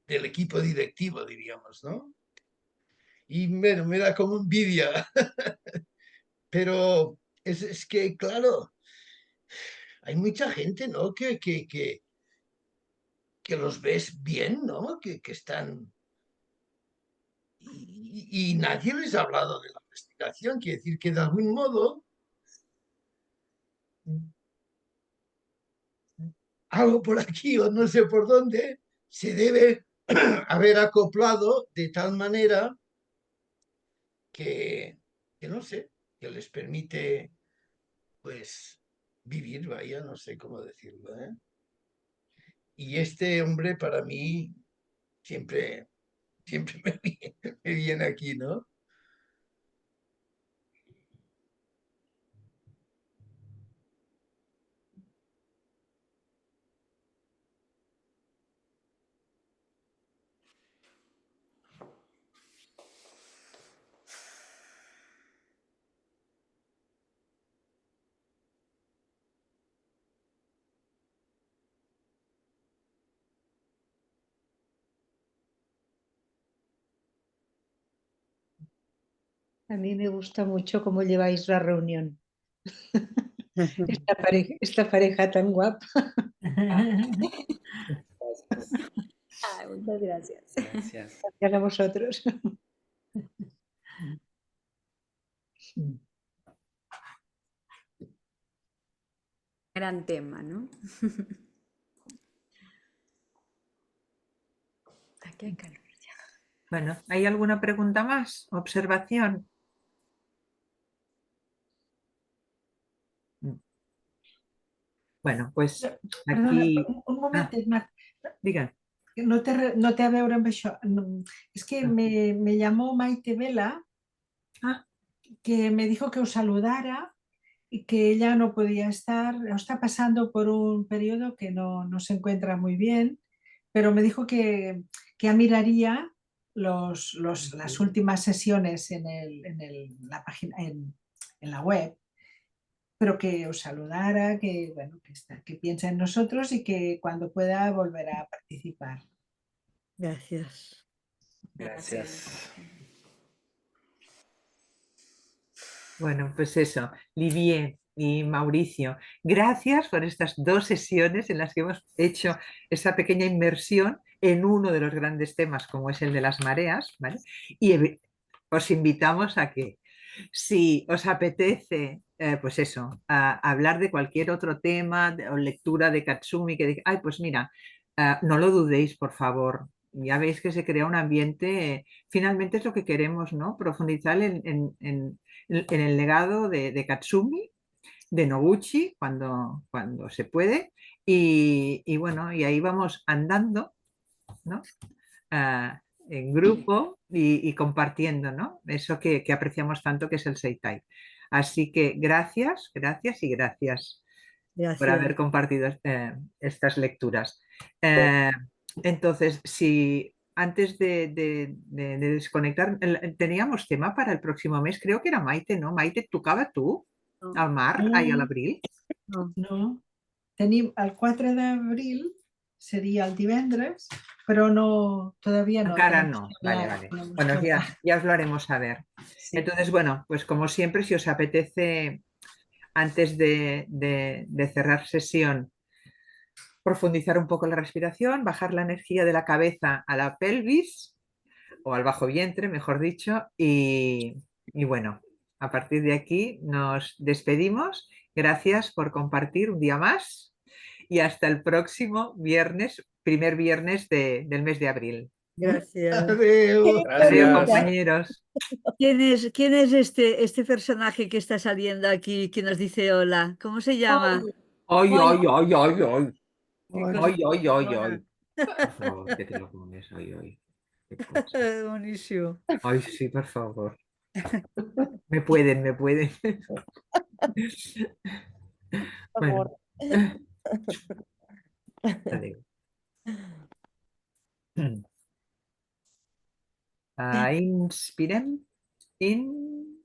F: del equipo directivo, diríamos, ¿no? Y bueno, me da como envidia, pero es que, claro, hay mucha gente, ¿no? Que los ves bien, ¿no? Que están... Y nadie les ha hablado de la investigación, quiere decir que de algún modo algo por aquí o no sé por dónde se debe haber acoplado de tal manera que no sé, que les permite pues vivir, vaya, no sé cómo decirlo, ¿eh? Y este hombre para mí siempre, siempre me viene aquí, ¿no?
H: A mí me gusta mucho cómo lleváis la reunión. Esta pareja tan guapa.
B: Ay, muchas gracias.
D: Gracias.
H: Gracias a vosotros.
B: Gran tema, ¿no? Aquí hay calor.
A: Bueno, ¿hay alguna pregunta más? ¿Observación? Bueno, pues
C: Perdona,
A: aquí...
C: un moment, Marc.
A: Digan.
C: No té a veure amb això. Es que me llamó Maite Vela, que me dijo que os saludara y que ella no podía estar, está pasando por un periodo que no se encuentra muy bien, pero me dijo que ya miraría las últimas sesiones la página, en la web, pero que os saludara, que, bueno, que piensa en nosotros y que cuando pueda volverá a participar.
E: Gracias.
D: Gracias.
A: Bueno, pues eso, Livier y Mauricio, gracias por estas 2 sesiones en las que hemos hecho esa pequeña inmersión en uno de los grandes temas como es el de las mareas, ¿vale? Y os invitamos a que si os apetece, pues eso, hablar de cualquier otro tema o lectura de Katsumi, ay, pues mira, no lo dudéis, por favor. Ya veis que se crea un ambiente, finalmente es lo que queremos, ¿no? Profundizar en el legado de Katsumi, de Noguchi, cuando se puede, y bueno, y ahí vamos andando, ¿no? En grupo y compartiendo, ¿no? Eso que apreciamos tanto que es el Seitai. Así que gracias, gracias y gracias por haber
E: Gracias.
A: compartido estas lecturas. Entonces, si antes de desconectar, teníamos tema para el próximo mes, creo que era Maite, ¿no? Maite, ¿tocaba tú? Al mar, ahí al abril.
C: No. Tenim el 4 d'abril, seria el divendres, però no, todavía no.
A: Encara
C: tenemos
A: no,
C: que
A: vale,
C: hablar,
A: vale.
C: tenemos
A: Bueno,
C: que hablar.
A: ya os lo haremos saber.
C: Sí.
A: Entonces, bueno, pues como siempre, si os apetece, antes de cerrar sesión, profundizar un poco la respiración, bajar la energía de la cabeza a la pelvis, o al bajo vientre, mejor dicho, y Y bueno, a partir de aquí nos despedimos. Gracias por compartir un día más y hasta el próximo viernes, primer viernes del mes de abril.
E: Gracias.
F: Adeu.
A: Adiós,
G: Gracias.
A: compañeros.
E: ¿Quién es este personaje que está saliendo aquí que nos dice hola? ¿Cómo se llama?
A: Ay,
B: Hola.
A: ay, ay, ay, ay.
E: Qué
C: Hola.
E: cosa
A: Ay, ay, ay,
E: mona.
A: ay. Por favor, que te lo pones. Ay, ay. Qué cosa.
E: Buenísimo.
A: Ay, sí, por favor. Me pueden, me pueden. Bueno. Adiós. Inspirem. In.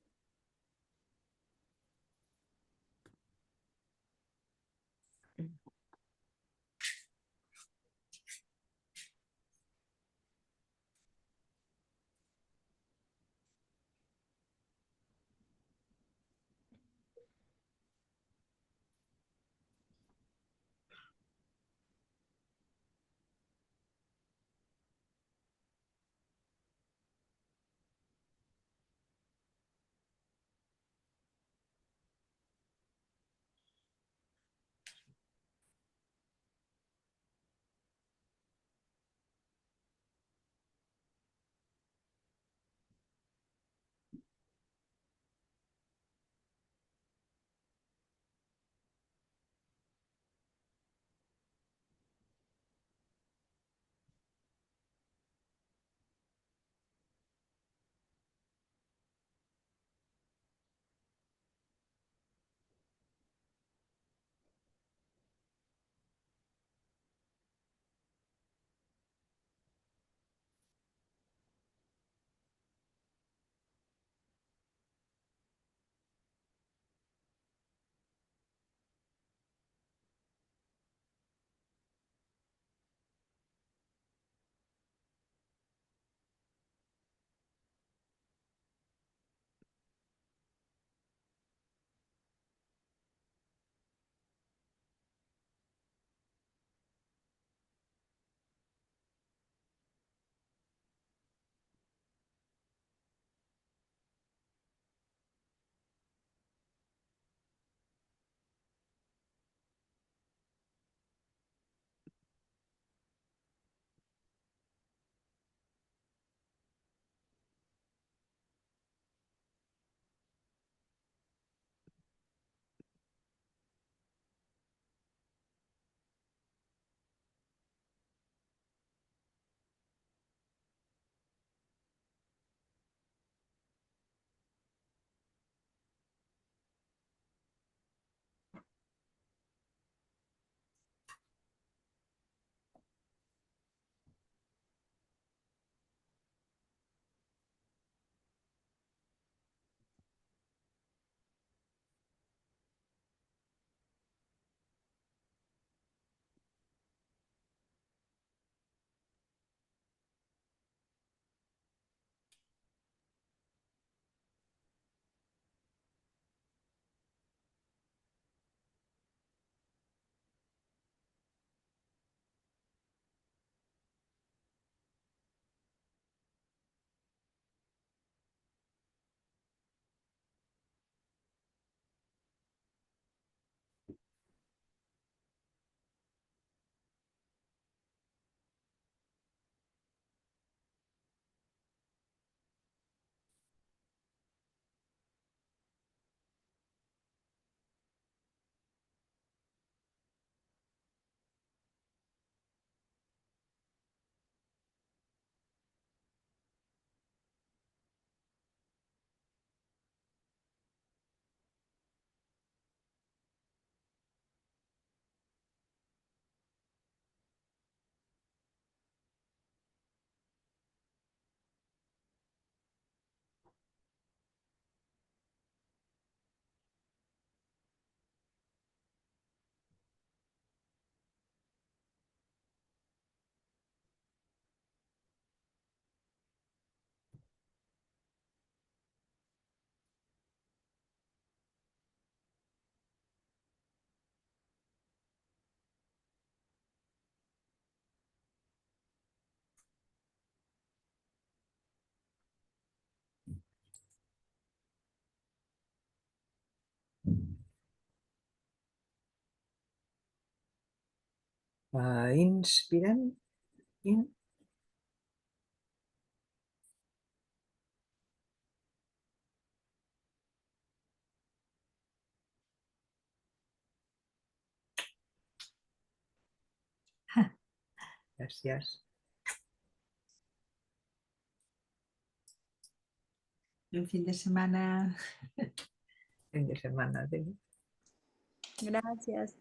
A: Inspiren. In. Gracias.
C: El fin de semana.
A: Fin de semana de...
B: Gracias.